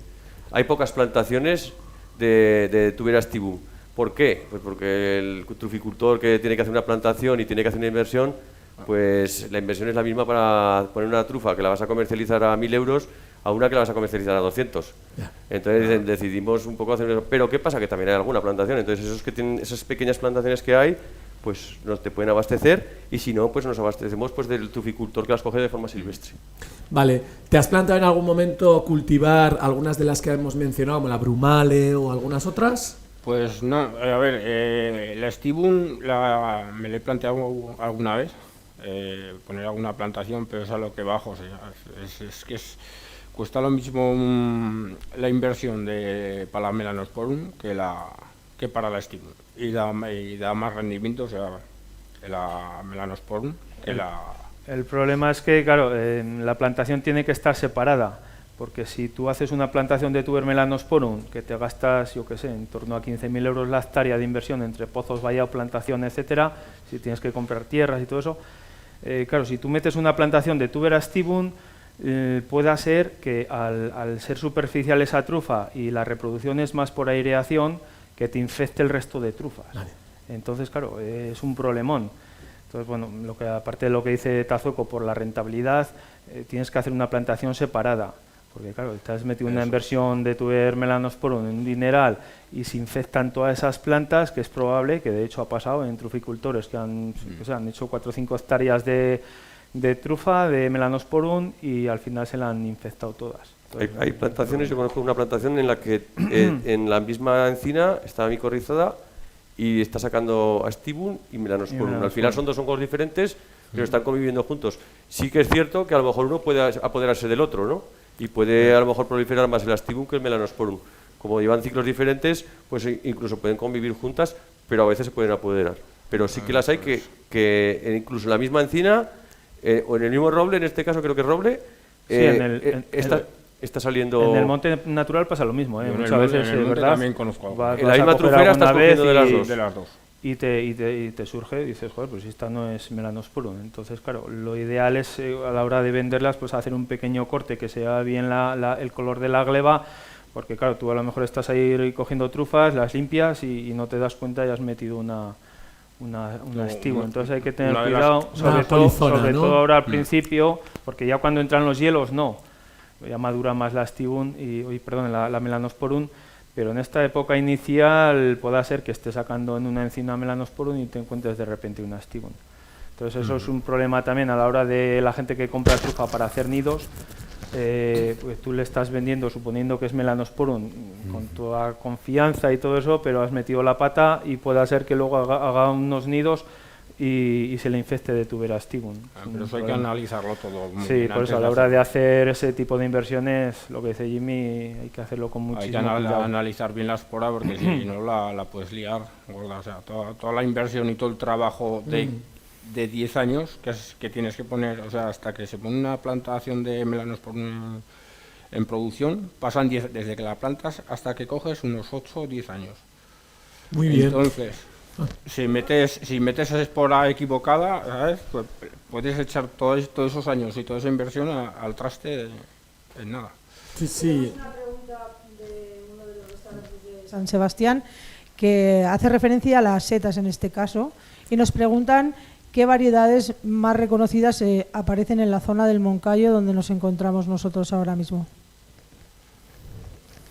Hay pocas plantaciones de Tubera Stibum. ¿Por qué? Pues porque el truficultor que tiene que hacer una plantación y tiene que hacer una inversión, pues la inversión es la misma para poner una trufa que la vas a comercializar a 1.000 euros a una que la vas a comercializar a 200. Entonces decidimos un poco hacer eso. Pero ¿qué pasa? Que también hay alguna plantación. Entonces esas pequeñas plantaciones que hay, pues nos te pueden abastecer, y si no, pues nos abastecemos pues del truficultor que las coge de forma silvestre. Vale. ¿Te has planteado en algún momento cultivar algunas de las que hemos mencionado, como la brumale o algunas otras? Pues no, a ver, la Stibum me la he planteado alguna vez, poner alguna plantación, pero es a lo que bajo, o sea, es que cuesta lo mismo la inversión para la melanosporum que para la Stibum, y da más rendimiento, o sea, la melanosporum que la... El problema es que, claro, la plantación tiene que estar separada, porque si tú haces una plantación de Tuber melanosporum que te gastas, yo qué sé, en torno a 15.000 euros la hectárea de inversión entre pozos, vallado, plantación, etcétera, si tienes que comprar tierras y todo eso, claro, si tú metes una plantación de Tuber Stibum, pueda ser que al ser superficial esa trufa y la reproducción es más por aireación, que te infecte el resto de trufas. Vale. Entonces, claro, es un problemón. Entonces, bueno, aparte de lo que dice Tazueco, por la rentabilidad, tienes que hacer una plantación separada. Porque claro, te has metido una inversión de Tuber melanosporum en un dineral y se infectan todas esas plantas, que es probable, que de hecho ha pasado en truficultores que han hecho 4 o 5 hectáreas de trufa, de melanosporum, y al final se la han infectado todas. Entonces, hay plantaciones, yo conozco una plantación en la que en la misma encina está micorrizada y está sacando Stibum y melanosporum. Al final son 2 hongos diferentes, pero están conviviendo juntos. Sí que es cierto que a lo mejor uno puede apoderarse del otro, ¿no? y puede a lo mejor proliferar más el Astibum que el Melanosporum. Como llevan ciclos diferentes, pues incluso pueden convivir juntas, pero a veces se pueden apoderar. Pero sí que las hay que incluso en la misma encina, o en el mismo roble, en este caso creo que es roble, está saliendo... En el monte natural pasa lo mismo, muchas veces, en el monte ¿verdad? también conozco. En la misma trufera estás cogiendo de las dos. Y te surge y dices, joder, pues esta no es Melanosporum. Entonces, claro, lo ideal es a la hora de venderlas, pues hacer un pequeño corte que sea bien el color de la gleba, porque claro, tú a lo mejor estás ahí cogiendo trufas, las limpias y no te das cuenta y has metido una Astibum. Entonces hay que tener cuidado, sobre todo ahora al principio, porque ya cuando entran los hielos no, ya madura más la Astibum la Melanosporum. Pero en esta época inicial puede ser que estés sacando en una encina Melanosporum y te encuentres de repente una Astibum. Entonces eso es un problema también a la hora de la gente que compra trufa para hacer nidos. Pues tú le estás vendiendo suponiendo que es Melanosporum con toda confianza y todo eso, pero has metido la pata y puede ser que luego haga unos nidos y se le infecte de tuber Astibum. Pero eso hay que analizarlo todo muy bien. Sí, por eso a la hora de hacer ese tipo de inversiones, lo que dice Jimmy, hay que hacerlo con muchísimo cuidado. Hay que analizar bien la espora porque si no la puedes liar. O sea, toda la inversión y todo el trabajo de 10 años que tienes que poner, o sea, hasta que se pone una plantación de Melanosporum en producción, pasan 10, desde que la plantas hasta que coges unos 8 o 10 años. Muy bien. Entonces, si metes esa espora equivocada, ¿sabes? Pues puedes echar todos esos años y toda esa inversión al traste en nada. Sí. Una pregunta de uno de los restaurantes de San Sebastián que hace referencia a las setas en este caso y nos preguntan qué variedades más reconocidas aparecen en la zona del Moncayo donde nos encontramos nosotros ahora mismo.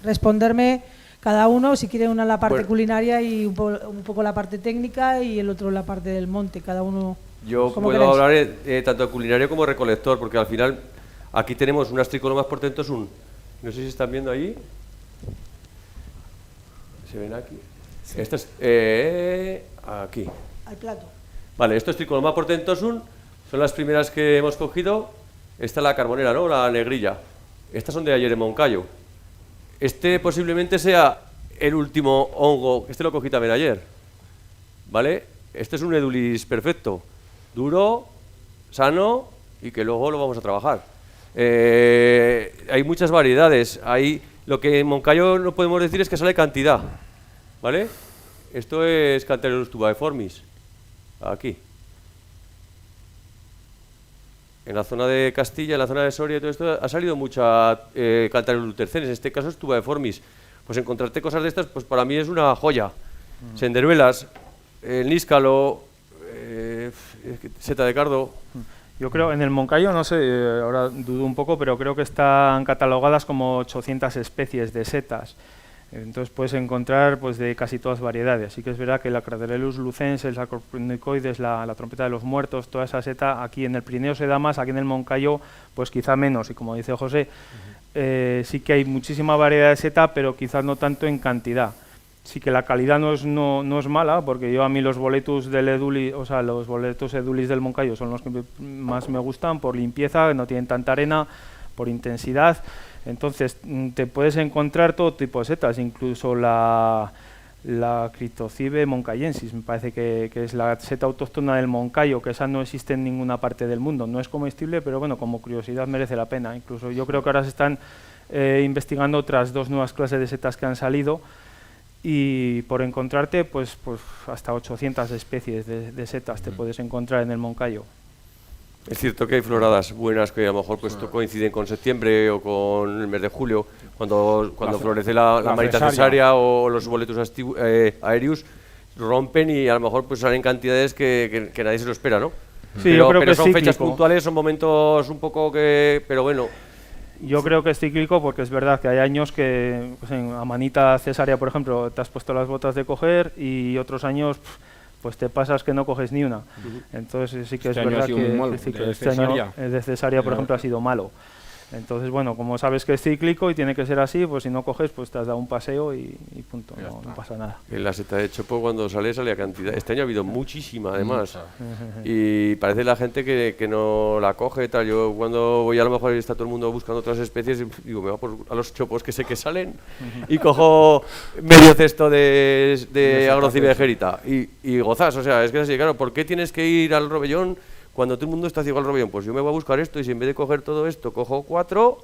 Responderme cada uno, si quiere una la parte culinaria y un poco la parte técnica y el otro la parte del monte, cada uno. Yo puedo hablar tanto de culinario como recolector, porque al final aquí tenemos unas Tricholomas portentosum. No sé si están viendo ahí. ¿Se ven aquí? Sí. Esto es aquí. Al plato. Vale, esto es Tricholoma portentosum, son las primeras que hemos cogido. Esta es la carbonera, ¿no? La negrilla. Estas son de ayer en Moncayo. Este posiblemente sea el último hongo, este lo cogí también ayer, ¿vale? Este es un edulis perfecto, duro, sano y que luego lo vamos a trabajar. Hay muchas variedades, lo que en Moncayo no podemos decir es que sale cantidad, ¿vale? Esto es Cantarellus tubaeformis, aquí. En la zona de Castilla, en la zona de Soria y todo esto, ha salido mucha Cantarellus lutercenes, en este caso es tubaeformis. Pues encontrarte cosas de estas, pues para mí es una joya. Senderuelas, el níscalo, seta de cardo. Yo creo, en el Moncayo, no sé, ahora dudo un poco, pero creo que están catalogadas como 800 especies de setas. Entonces puedes encontrar pues de casi todas variedades. Así que es verdad que la Craterellus lucense, el Sacropinicoides, la trompeta de los muertos, toda esa seta, aquí en el Pirineo se da más, aquí en el Moncayo pues quizá menos. Y como dice José, sí que hay muchísima variedad de seta, pero quizás no tanto en cantidad. Sí que la calidad no es mala, porque yo a mí los boletus del edulis, o sea, los boletus edulis del Moncayo son los que más me gustan por limpieza, no tienen tanta arena, por intensidad. Entonces te puedes encontrar todo tipo de setas, incluso la Cryptocibe moncayensis, me parece que es la seta autóctona del Moncayo, que esa no existe en ninguna parte del mundo. No es comestible, pero bueno, como curiosidad merece la pena. Incluso yo creo que ahora se están investigando otras 2 nuevas clases de setas que han salido y por encontrarte pues hasta 800 especies de setas te puedes encontrar en el Moncayo. Es cierto que hay floradas buenas que a lo mejor pues coinciden con septiembre o con el mes de julio, cuando florece la marita cesárea o los boletus aéreos, rompen y a lo mejor pues salen cantidades que nadie se lo espera, ¿no? Sí, yo creo que son fechas puntuales, son momentos un poco que... pero bueno... Yo creo que es cíclico porque es verdad que hay años que pues a manita cesárea, por ejemplo, te has puesto las botas de coger y otros años... pues te pasas que no coges ni una. Entonces sí que es verdad que este año el de cesárea, por ejemplo, ha sido malo. Entonces, bueno, como sabes que es cíclico y tiene que ser así, pues si no coges, pues te has dado un paseo y punto, no pasa nada. En la seta de chopo cuando sale a cantidad. Este año ha habido muchísima, además. Y parece la gente que no la coge, tal. Yo cuando voy a lo mejor está todo el mundo buscando otras especies, y digo, me voy a los chopos que sé que salen y cojo medio cesto de agrocibejerita y gozas. O sea, es que es así, claro, ¿por qué tienes que ir al Robellón cuando todo el mundo está ciego al Robellón? Pues yo me voy a buscar esto y si en vez de coger todo esto cojo 4,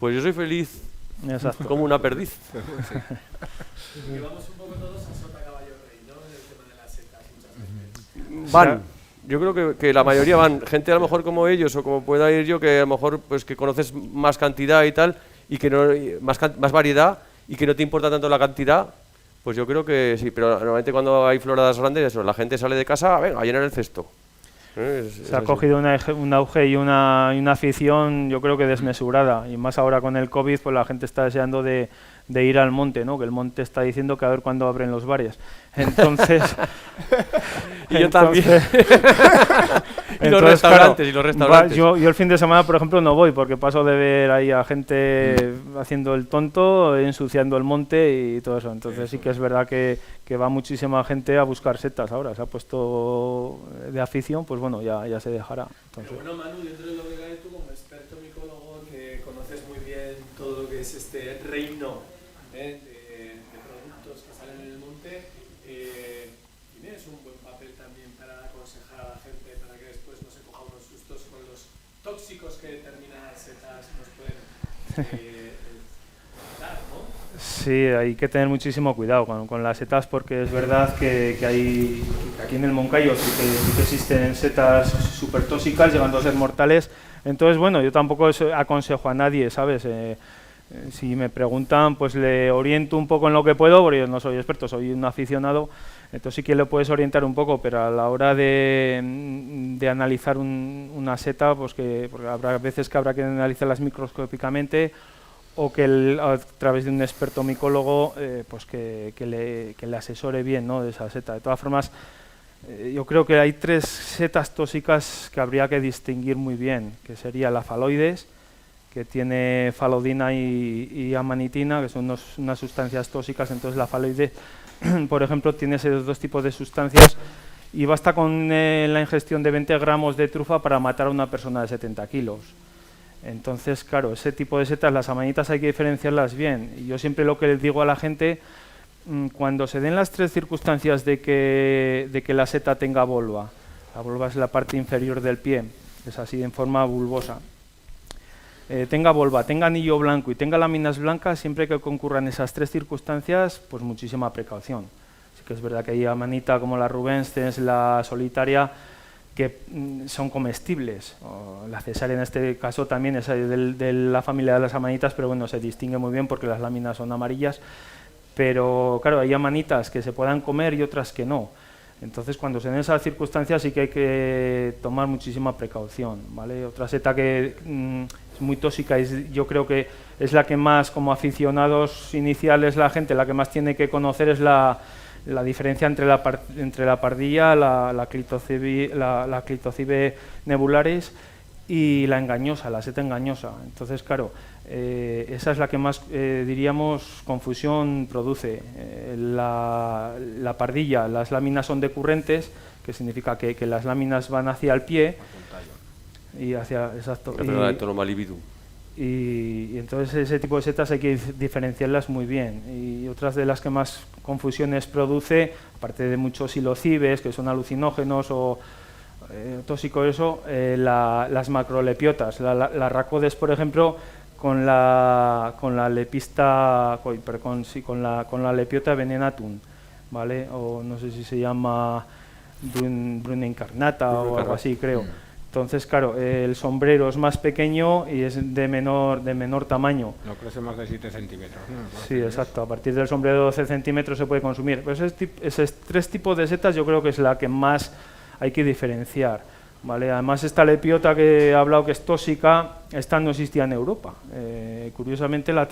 pues yo soy feliz. Exacto. Como una perdiz. Y vamos un poco todos a Sota Caballo Rey, ¿no? En el tema de las setas muchas veces. Van. Yo creo que la mayoría van. Gente a lo mejor como ellos o como pueda ir yo, que a lo mejor pues que conoces más cantidad y tal, y que no más variedad y que no te importa tanto la cantidad, pues yo creo que sí. Pero normalmente cuando hay floradas grandes, eso, la gente sale de casa, venga, a llenar el cesto. Se ha cogido un auge y una afición, yo creo que desmesurada, y más ahora con el COVID, pues la gente está deseando de ir al monte, ¿no? Que el monte está diciendo que a ver cuándo abren los bares. Entonces... y yo también. Y los restaurantes, claro, yo el fin de semana, por ejemplo, no voy, porque paso de ver ahí a gente haciendo el tonto, ensuciando el monte y todo eso. Entonces sí que es verdad que va muchísima gente a buscar setas ahora. Se ha puesto de afición, pues bueno, ya se dejará. Entonces. Pero bueno, Manu, dentro de lo que cae tú como experto micólogo, que conoces muy bien todo lo que es este reino de productos que salen en el monte, tienes un buen papel también para aconsejar a la gente para que después no se coja unos sustos con los tóxicos que determinadas setas nos pueden dar, ¿no? Sí, hay que tener muchísimo cuidado con las setas, porque es verdad que aquí en el Moncayo sí que existen setas súper tóxicas, llegando a ser mortales. Entonces, bueno, yo tampoco aconsejo a nadie, ¿sabes? Si me preguntan, pues le oriento un poco en lo que puedo, porque yo no soy experto, soy un aficionado, entonces sí que le puedes orientar un poco, pero a la hora de analizar una seta, pues porque habrá veces que habrá que analizarlas microscópicamente, o que a través de un experto micólogo pues que le asesore bien, ¿no?, de esa seta. De todas formas, yo creo que hay 3 setas tóxicas que habría que distinguir muy bien, que sería la faloides, que tiene falodina y amanitina, que son unas sustancias tóxicas. Entonces la faloide, por ejemplo, tiene esos 2 tipos de sustancias y basta con la ingestión de 20 gramos de trufa para matar a una persona de 70 kilos. Entonces, claro, ese tipo de setas, las amanitas hay que diferenciarlas bien. Y yo siempre lo que les digo a la gente, cuando se den las 3 circunstancias de que la seta tenga volva, la volva es la parte inferior del pie, es así en forma bulbosa, tenga volva, tenga anillo blanco y tenga láminas blancas, siempre que concurran esas 3 circunstancias, pues muchísima precaución. Sí que es verdad que hay amanita como la rubenscens, la solitaria, que son comestibles. La cesárea en este caso también es de la familia de las amanitas, pero bueno, se distingue muy bien porque las láminas son amarillas. Pero claro, hay amanitas que se puedan comer y otras que no. Entonces, cuando se den esas circunstancias sí que hay que tomar muchísima precaución, ¿vale? Otra seta que es muy tóxica y yo creo que es la que más, como aficionados iniciales, la gente, la que más tiene que conocer es la diferencia entre la pardilla, la Clitocibe nebularis y la engañosa, la seta engañosa. Entonces, claro, esa es la que más, diríamos, confusión produce. La pardilla, las láminas son decurrentes, que significa que las láminas van hacia el pie y hacia, exacto. Y entonces ese tipo de setas hay que diferenciarlas muy bien. Y otras de las que más confusiones produce, aparte de muchos psilocibes, que son alucinógenos o tóxicos, las macrolepiotas. La Rhacodes, por ejemplo, con la lepiota venenatum, ¿vale? O no sé si se llama Bruna incarnata o algo así, creo. Entonces, claro, el sombrero es más pequeño y es de menor tamaño. No crece más de 7 centímetros, ¿no? Sí, exacto. A partir del sombrero de 12 centímetros se puede consumir. Pero esos 3 tipos de setas yo creo que es la que más hay que diferenciar, ¿vale? Además, esta lepiota que he hablado que es tóxica, esta no existía en Europa. Curiosamente la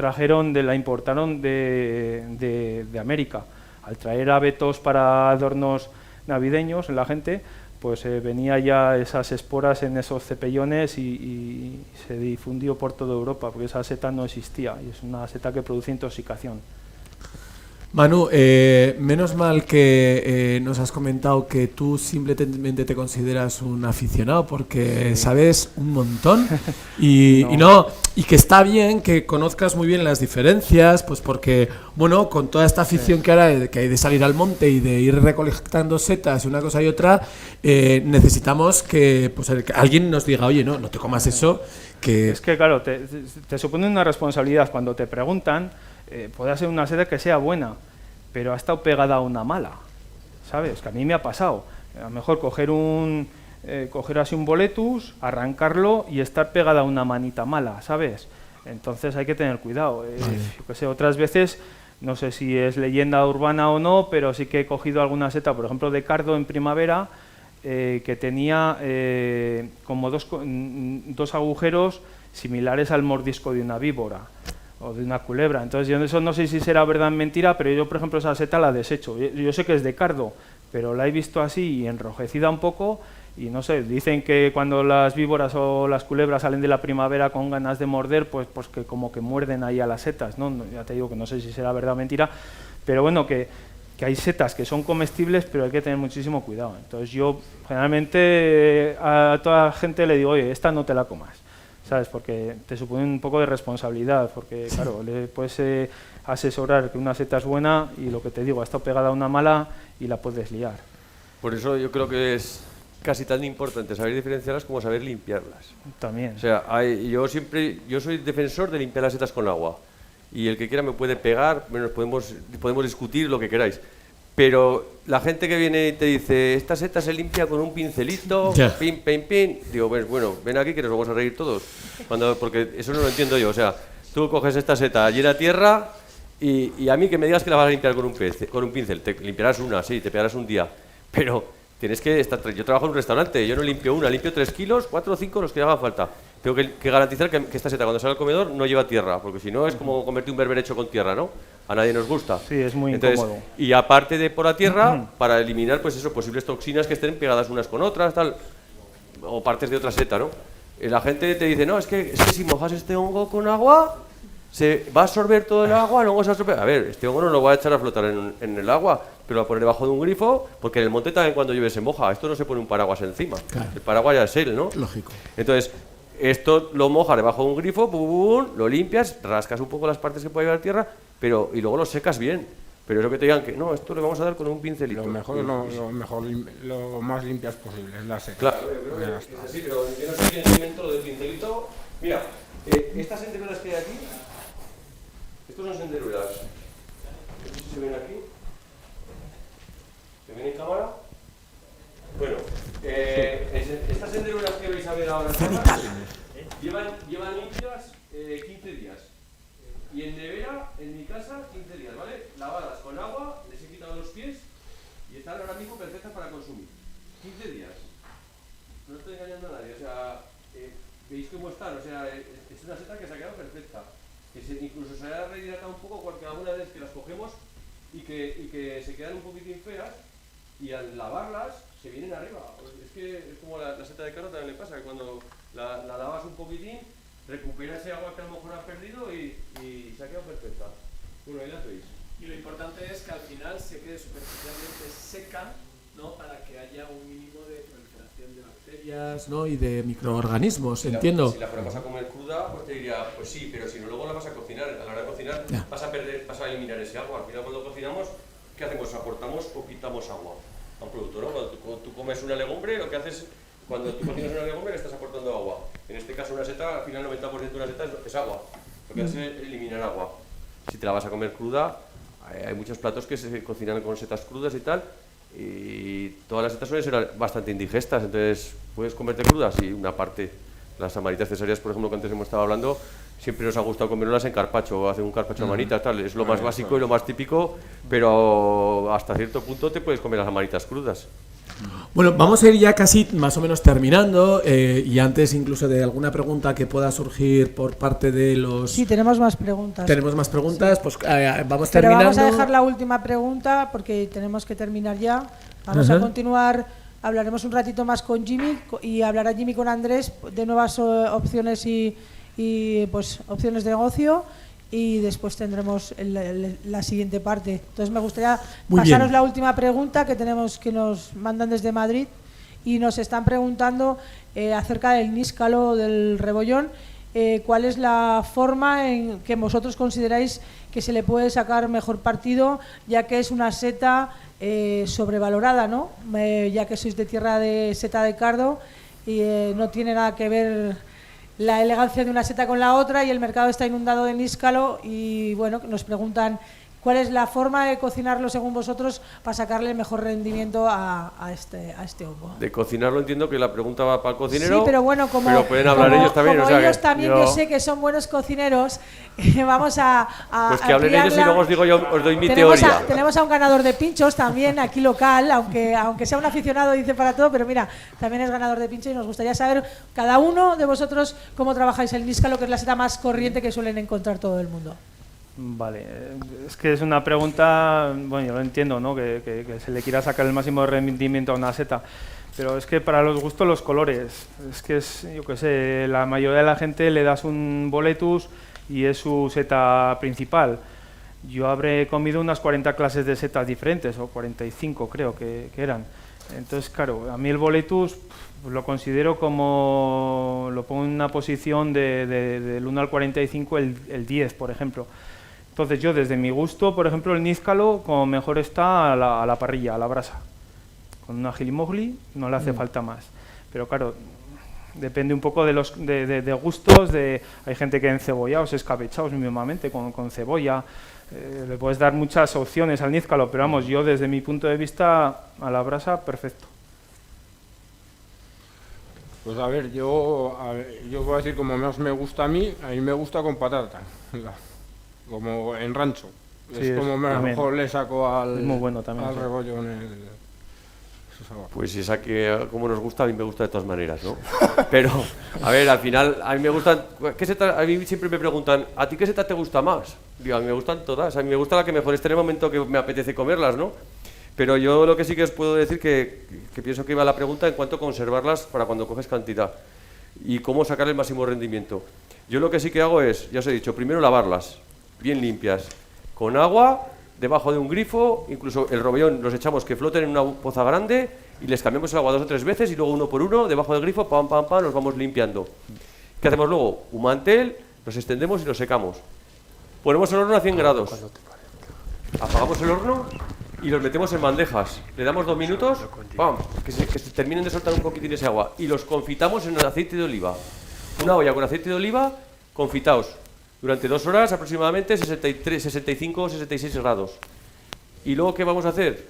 importaron de América. Al traer abetos para adornos navideños, la gente pues venía ya esas esporas en esos cepellones y se difundió por toda Europa, porque esa seta no existía y es una seta que produce intoxicación. Manu, menos mal que nos has comentado que tú simplemente te consideras un aficionado porque sabes un montón y que está bien que conozcas muy bien las diferencias, pues porque, bueno, con toda esta afición que ahora que hay de salir al monte y de ir recolectando setas y una cosa y otra, necesitamos que pues, alguien nos diga, oye, no te comas eso. Es que, claro, te supone una responsabilidad cuando te preguntan. Puede ser una seta que sea buena, pero ha estado pegada a una mala, ¿sabes? Que a mí me ha pasado. A lo mejor coger así un boletus, arrancarlo y estar pegada a una manita mala, ¿sabes? Entonces hay que tener cuidado. Yo qué sé, otras veces, no sé si es leyenda urbana o no, pero sí que he cogido alguna seta, por ejemplo, de cardo en primavera, que tenía como dos agujeros similares al mordisco de una víbora o de una culebra. Entonces yo eso no sé si será verdad o mentira, pero yo, por ejemplo, esa seta la desecho. Yo sé que es de cardo, pero la he visto así y enrojecida un poco y no sé, dicen que cuando las víboras o las culebras salen de la primavera con ganas de morder, pues que como que muerden ahí a las setas, ¿no? Ya te digo que no sé si será verdad o mentira, pero bueno, que hay setas que son comestibles, pero hay que tener muchísimo cuidado. Entonces yo generalmente a toda la gente le digo, oye, esta no te la comas, ¿sabes? Porque te supone un poco de responsabilidad, porque claro, le puedes asesorar que una seta es buena y lo que te digo, ha estado pegada a una mala y la puedes liar. Por eso yo creo que es casi tan importante saber diferenciarlas como saber limpiarlas. También. O sea, yo soy defensor de limpiar las setas con agua. Y el que quiera me puede pegar, podemos discutir lo que queráis. Pero la gente que viene y te dice, esta seta se limpia con un pincelito, pin, pin, pin. Digo, pues bueno, ven aquí que nos vamos a reír todos. Porque eso no lo entiendo yo. O sea, tú coges esta seta llena de tierra y a mí que me digas que la vas a limpiar con un pincel. Te limpiarás una, sí, te pegarás un día. Pero tienes que estar... Yo trabajo en un restaurante, yo no limpio una, limpio 3 kilos, 4 o 5, los que haga falta. Tengo que garantizar que esta seta cuando sale al comedor no lleva tierra, porque si no es como comerte un berberecho con tierra, ¿no? A nadie nos gusta. Sí, es muy incómodo. Y aparte de por la tierra, para eliminar pues eso, posibles toxinas que estén pegadas unas con otras, tal, o partes de otra seta, ¿no? La gente te dice, no, es que si mojas este hongo con agua, se va a absorber todo el agua, luego se va a absorber. A ver, este hongo no lo va a echar a flotar en el agua, pero lo va a poner debajo de un grifo, porque en el monte también cuando llueve se moja. Esto no se pone un paraguas encima. Claro. El paraguas ya es él, ¿no? Lógico. Entonces, esto lo mojas debajo de un grifo, lo limpias, rascas un poco las partes que puede llevar tierra, y luego lo secas bien. Pero eso que te digan que no, esto le vamos a dar con un pincelito. Lo más limpias posible, es la seca. Claro, es así, pero yo no sé el invento del pincelito. Mira, estas senderuras que hay aquí, estos son senderuras. ¿Se ven aquí? ¿Se ven en cámara? Bueno, estas senderuras que vais a ver ahora llevan limpias 15 días. Y en nevera, en mi casa, 15 días, ¿vale? Lavadas con agua, les he quitado los pies y están ahora mismo perfectas para consumir. 15 días. No estoy engañando a nadie, o sea, veis cómo están, o sea, es una seta que se ha quedado perfecta. Incluso se ha rehidratado un poco porque algunas veces que las cogemos y que se quedan un poquitín feas y al lavarlas se vienen arriba. Es que es como la seta de cardo también le pasa, que cuando la lavas un poquitín recupera ese agua que a lo mejor has perdido y se ha quedado perfecta. Bueno, ahí las veis. Y lo importante es que al final se quede superficialmente seca, ¿no? Para que haya un mínimo de proliferación de bacterias, ¿no? Y de microorganismos, Si entiendo. Si la fueras a comer cruda, pues te diría, pues sí, pero si no luego la vas a cocinar. A la hora de cocinar vas a eliminar ese agua. Al final cuando cocinamos, ¿qué hacemos? ¿Aportamos o quitamos agua a un producto, ¿no? Cuando tú comes una legumbre, lo que haces... Cuando tú cocinas una legumbre le estás aportando agua. En este caso una seta, al final el 90% de una seta es agua. Lo que haces es eliminar agua. Si te la vas a comer cruda, hay muchos platos que se cocinan con setas crudas y tal, y todas las setas suelen ser bastante indigestas, entonces puedes comerte crudas y una parte. Las amanitas cesáreas, por ejemplo, que antes hemos estado hablando, siempre nos ha gustado comerlas en carpaccio, hacer un carpaccio de amanitas, tal, es lo más básico y lo más típico, pero hasta cierto punto te puedes comer las amanitas crudas. Bueno, vamos a ir ya casi más o menos terminando y antes incluso de alguna pregunta que pueda surgir por parte de los... Sí, tenemos más preguntas. Tenemos más preguntas, sí. Pues vamos Pero terminando. vamos a dejar la última pregunta porque tenemos que terminar ya. Vamos a continuar hablaremos un ratito más con Jimmy y hablará Jimmy con Andrés de nuevas opciones y pues opciones de negocio, y después tendremos la siguiente parte. Entonces me gustaría pasaros la última pregunta que tenemos, que nos mandan desde Madrid, y nos están preguntando acerca del níscalo, del rebollón. ¿Cuál es la forma en que vosotros consideráis que se le puede sacar mejor partido, ya que es una seta sobrevalorada, ¿no? Ya que sois de tierra de seta de cardo y no tiene nada que ver la elegancia de una seta con la otra, y el mercado está inundado de níscalo, y bueno, nos preguntan cuál es la forma de cocinarlo según vosotros para sacarle el mejor rendimiento a este hongo. De cocinarlo entiendo que la pregunta va para el cocinero. Sí, pero bueno, pero pueden hablar ellos también. Como o sea ellos que también, yo sé que son buenos cocineros, vamos a pues que hablen ellos y luego os digo yo, os doy mi tenemos teoría. Tenemos a un ganador de pinchos también aquí local, aunque sea un aficionado, dice para todo, pero mira, también es ganador de pinchos, y nos gustaría saber cada uno de vosotros cómo trabajáis el níscalo, que es la seta más corriente que suelen encontrar todo el mundo. Vale, es que es una pregunta, bueno, yo lo entiendo, ¿no? Que se le quiera sacar el máximo rendimiento a una seta, pero es que para los gustos los colores, es que es, yo qué sé, la mayoría de la gente le das un boletus y es su seta principal. Yo habré comido unas 40 clases de setas diferentes, o 45 creo que eran. Entonces, claro, a mí el boletus lo considero como, lo pongo en una posición del 1 al 45, el 10, por ejemplo. Entonces yo, desde mi gusto, por ejemplo, el níscalo como mejor está a la parrilla, a la brasa. Con una gilimogli no le hace falta más. Pero claro, depende un poco de gustos. Hay gente que encebollados, escabechados mismamente con cebolla. Le puedes dar muchas opciones al níscalo, pero vamos, yo desde mi punto de vista, a la brasa, perfecto. Pues a ver, yo voy a decir como más me gusta a mí me gusta con patata. Como en rancho. Sí, es como mejor le saco al rebollón su sabor. Pues esa que como nos gusta, a mí me gusta de todas maneras, ¿no? Pero, a ver, al final, a mí me gustan... a mí siempre me preguntan, ¿a ti qué seta te gusta más? Digo, a mí me gustan todas, a mí me gusta la que mejor esté en el momento que me apetece comerlas, ¿no? Pero yo lo que sí que os puedo decir que pienso que iba la pregunta en cuanto a conservarlas para cuando coges cantidad y cómo sacar el máximo rendimiento. Yo lo que sí que hago es, ya os he dicho, primero lavarlas bien limpias, con agua, debajo de un grifo, incluso el rovellón los echamos que floten en una poza grande y les cambiamos el agua 2 o 3 veces y luego uno por uno, debajo del grifo, pam, pam, pam, los vamos limpiando. ¿Qué hacemos luego? Un mantel, los extendemos y los secamos. Ponemos el horno a 100 grados, apagamos el horno y los metemos en bandejas. Le damos 2 minutos, ¡pam!, que se terminen de soltar un poquitín ese agua y los confitamos en aceite de oliva. Una olla con aceite de oliva, confitaos. Durante 2 horas aproximadamente, 65 o 66 grados. ¿Y luego qué vamos a hacer?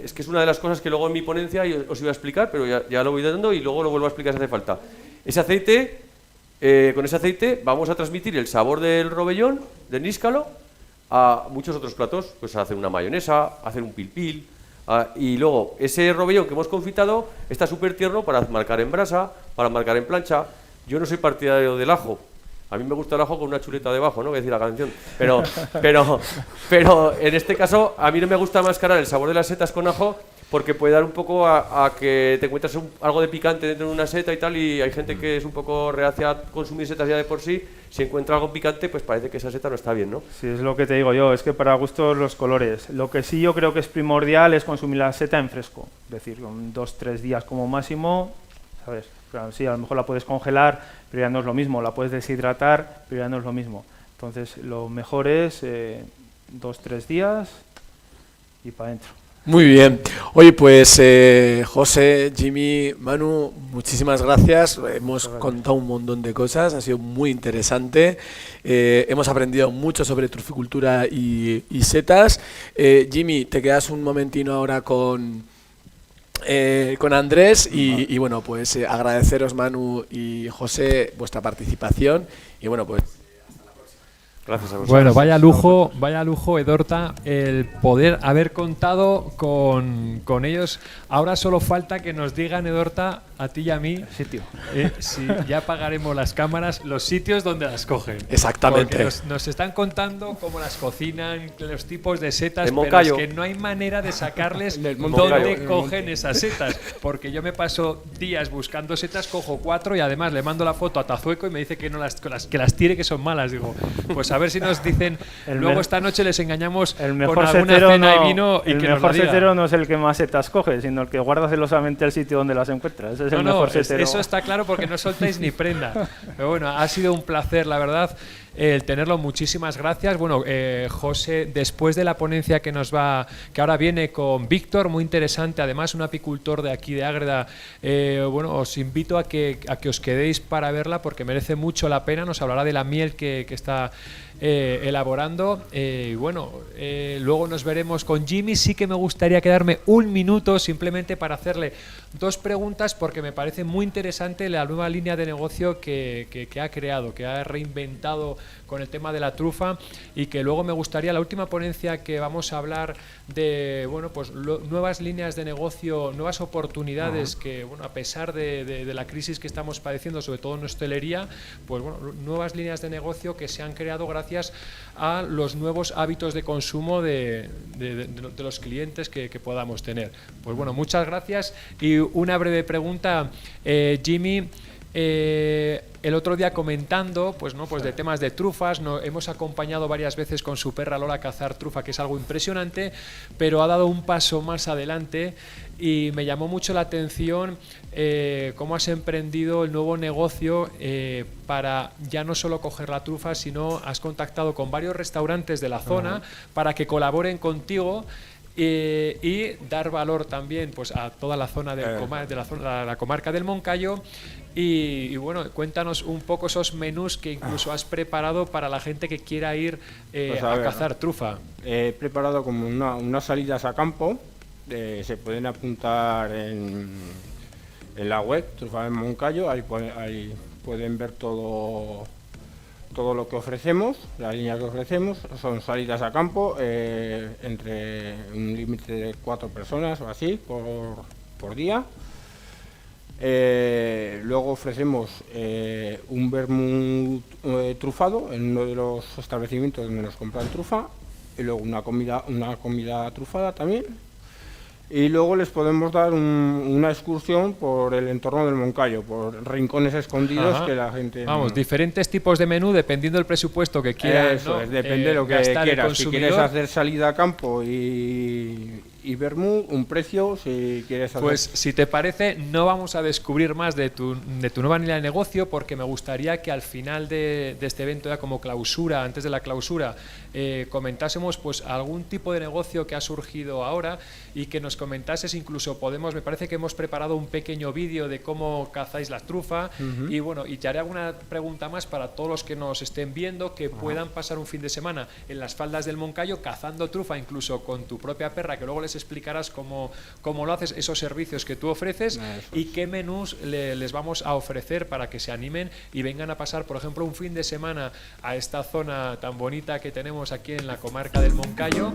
Es que es una de las cosas que luego en mi ponencia os iba a explicar, pero ya lo voy dando y luego lo vuelvo a explicar si hace falta. Ese aceite, con ese aceite vamos a transmitir el sabor del rovellón, del níscalo, a muchos otros platos. Pues a hacer una mayonesa, a hacer un pil-pil. Y luego ese rovellón que hemos confitado está súper tierno para marcar en brasa, para marcar en plancha. Yo no soy partidario del ajo. A mí me gusta el ajo con una chuleta debajo, ¿no? Voy a decir la canción. Pero en este caso, a mí no me gusta mascarar el sabor de las setas con ajo porque puede dar un poco a que te encuentras algo de picante dentro de una seta y tal, y hay gente que es un poco reacia a consumir setas ya de por sí. Si encuentra algo picante, pues parece que esa seta no está bien, ¿no? Sí, es lo que te digo yo, es que para gustos los colores. Lo que sí yo creo que es primordial es consumir la seta en fresco. Es decir, con 2-3 días como máximo, ¿sabes? Pero sí, a lo mejor la puedes congelar, pero ya no es lo mismo. La puedes deshidratar, pero ya no es lo mismo. Entonces, lo mejor es 2-3 días y para adentro. Muy bien. Oye, pues José, Jimmy, Manu, muchísimas gracias. Hemos contado un montón de cosas, ha sido muy interesante. Hemos aprendido mucho sobre truficultura y setas. Jimmy, te quedas un momentino ahora con Andrés y bueno, pues agradeceros, Manu y José, vuestra participación y bueno, pues hasta la próxima. Gracias a vosotros. Bueno, vaya lujo, Edorta, el poder haber contado con ellos. Ahora solo falta que nos digan, Edorta, a ti y a mí, Sitio. si ya pagaremos las cámaras, los sitios donde las cogen. Exactamente. Porque nos están contando cómo las cocinan, los tipos de setas, De pero Moncayo. es que no hay manera de sacarles Del dónde Moncayo. cogen esas setas. Porque yo me paso días buscando setas, cojo 4 y además le mando la foto a Tazueco y me dice que no que las tire, que son malas. Digo, pues a ver si nos dicen, luego esta noche les engañamos El con mejor alguna setero cena no, y vino y el que nos lo mejor diga. setero no es el que más setas coge, sino el que guarda celosamente el sitio donde las encuentra. Ese es el mejor setero. Eso está claro porque no soltáis ni prenda. Pero bueno, ha sido un placer, la verdad, el tenerlo. Muchísimas gracias. Bueno, José, después de la ponencia que ahora viene con Víctor, muy interesante, además un apicultor de aquí de Ágreda, bueno, os invito a que os quedéis para verla porque merece mucho la pena. Nos hablará de la miel que está elaborando. Y bueno, luego nos veremos con Jimmy. Sí que me gustaría quedarme un minuto simplemente para hacerle 2 preguntas porque me parece muy interesante la nueva línea de negocio que ha creado, que ha reinventado con el tema de la trufa, y que luego me gustaría, la última ponencia que vamos a hablar de, bueno, pues nuevas líneas de negocio, nuevas oportunidades que, bueno, a pesar de la crisis que estamos padeciendo, sobre todo en hostelería, pues bueno, nuevas líneas de negocio que se han creado gracias a los nuevos hábitos de consumo de los clientes que podamos tener. Pues bueno, muchas gracias. Y una breve pregunta, Jimmy. El otro día comentando pues de temas de trufas, hemos acompañado varias veces con su perra Lola a cazar trufa, que es algo impresionante, pero ha dado un paso más adelante y me llamó mucho la atención cómo has emprendido el nuevo negocio para ya no solo coger la trufa, sino has contactado con varios restaurantes de la zona para que colaboren contigo. Y dar valor también pues a toda la zona de la comarca del Moncayo. Y bueno, cuéntanos un poco esos menús que incluso has preparado para la gente que quiera ir Pues a ver, cazar trufa. He preparado como unas salidas a campo, se pueden apuntar en la web, Trufa del Moncayo, ahí pueden ver todo lo que ofrecemos, la línea que ofrecemos. Son salidas a campo entre un límite de 4 personas o así por día. Luego ofrecemos un vermut trufado en uno de los establecimientos donde nos compran trufa, y luego una comida trufada también. Y luego les podemos dar una excursión por el entorno del Moncayo, por rincones escondidos. Ajá. Que la gente... Vamos, diferentes tipos de menú dependiendo del presupuesto que quiera. Eso ¿no? es, depende de lo que gastar el quieras. Si quieres consumidor. hacer salida a campo y vermú, un precio. Si quieres hacer... Pues si te parece, no vamos a descubrir más de tu nueva línea de negocio, porque me gustaría que al final de este evento, ya como clausura, antes de la clausura, comentásemos pues algún tipo de negocio que ha surgido ahora y que nos comentases. Incluso me parece que hemos preparado un pequeño vídeo de cómo cazáis la trufa. Y bueno, y te haré alguna pregunta más para todos los que nos estén viendo, que puedan pasar un fin de semana en las faldas del Moncayo cazando trufa, incluso con tu propia perra, que luego les explicarás cómo lo haces, esos servicios que tú ofreces y qué menús les vamos a ofrecer para que se animen y vengan a pasar, por ejemplo, un fin de semana a esta zona tan bonita que tenemos aquí en la comarca del Moncayo.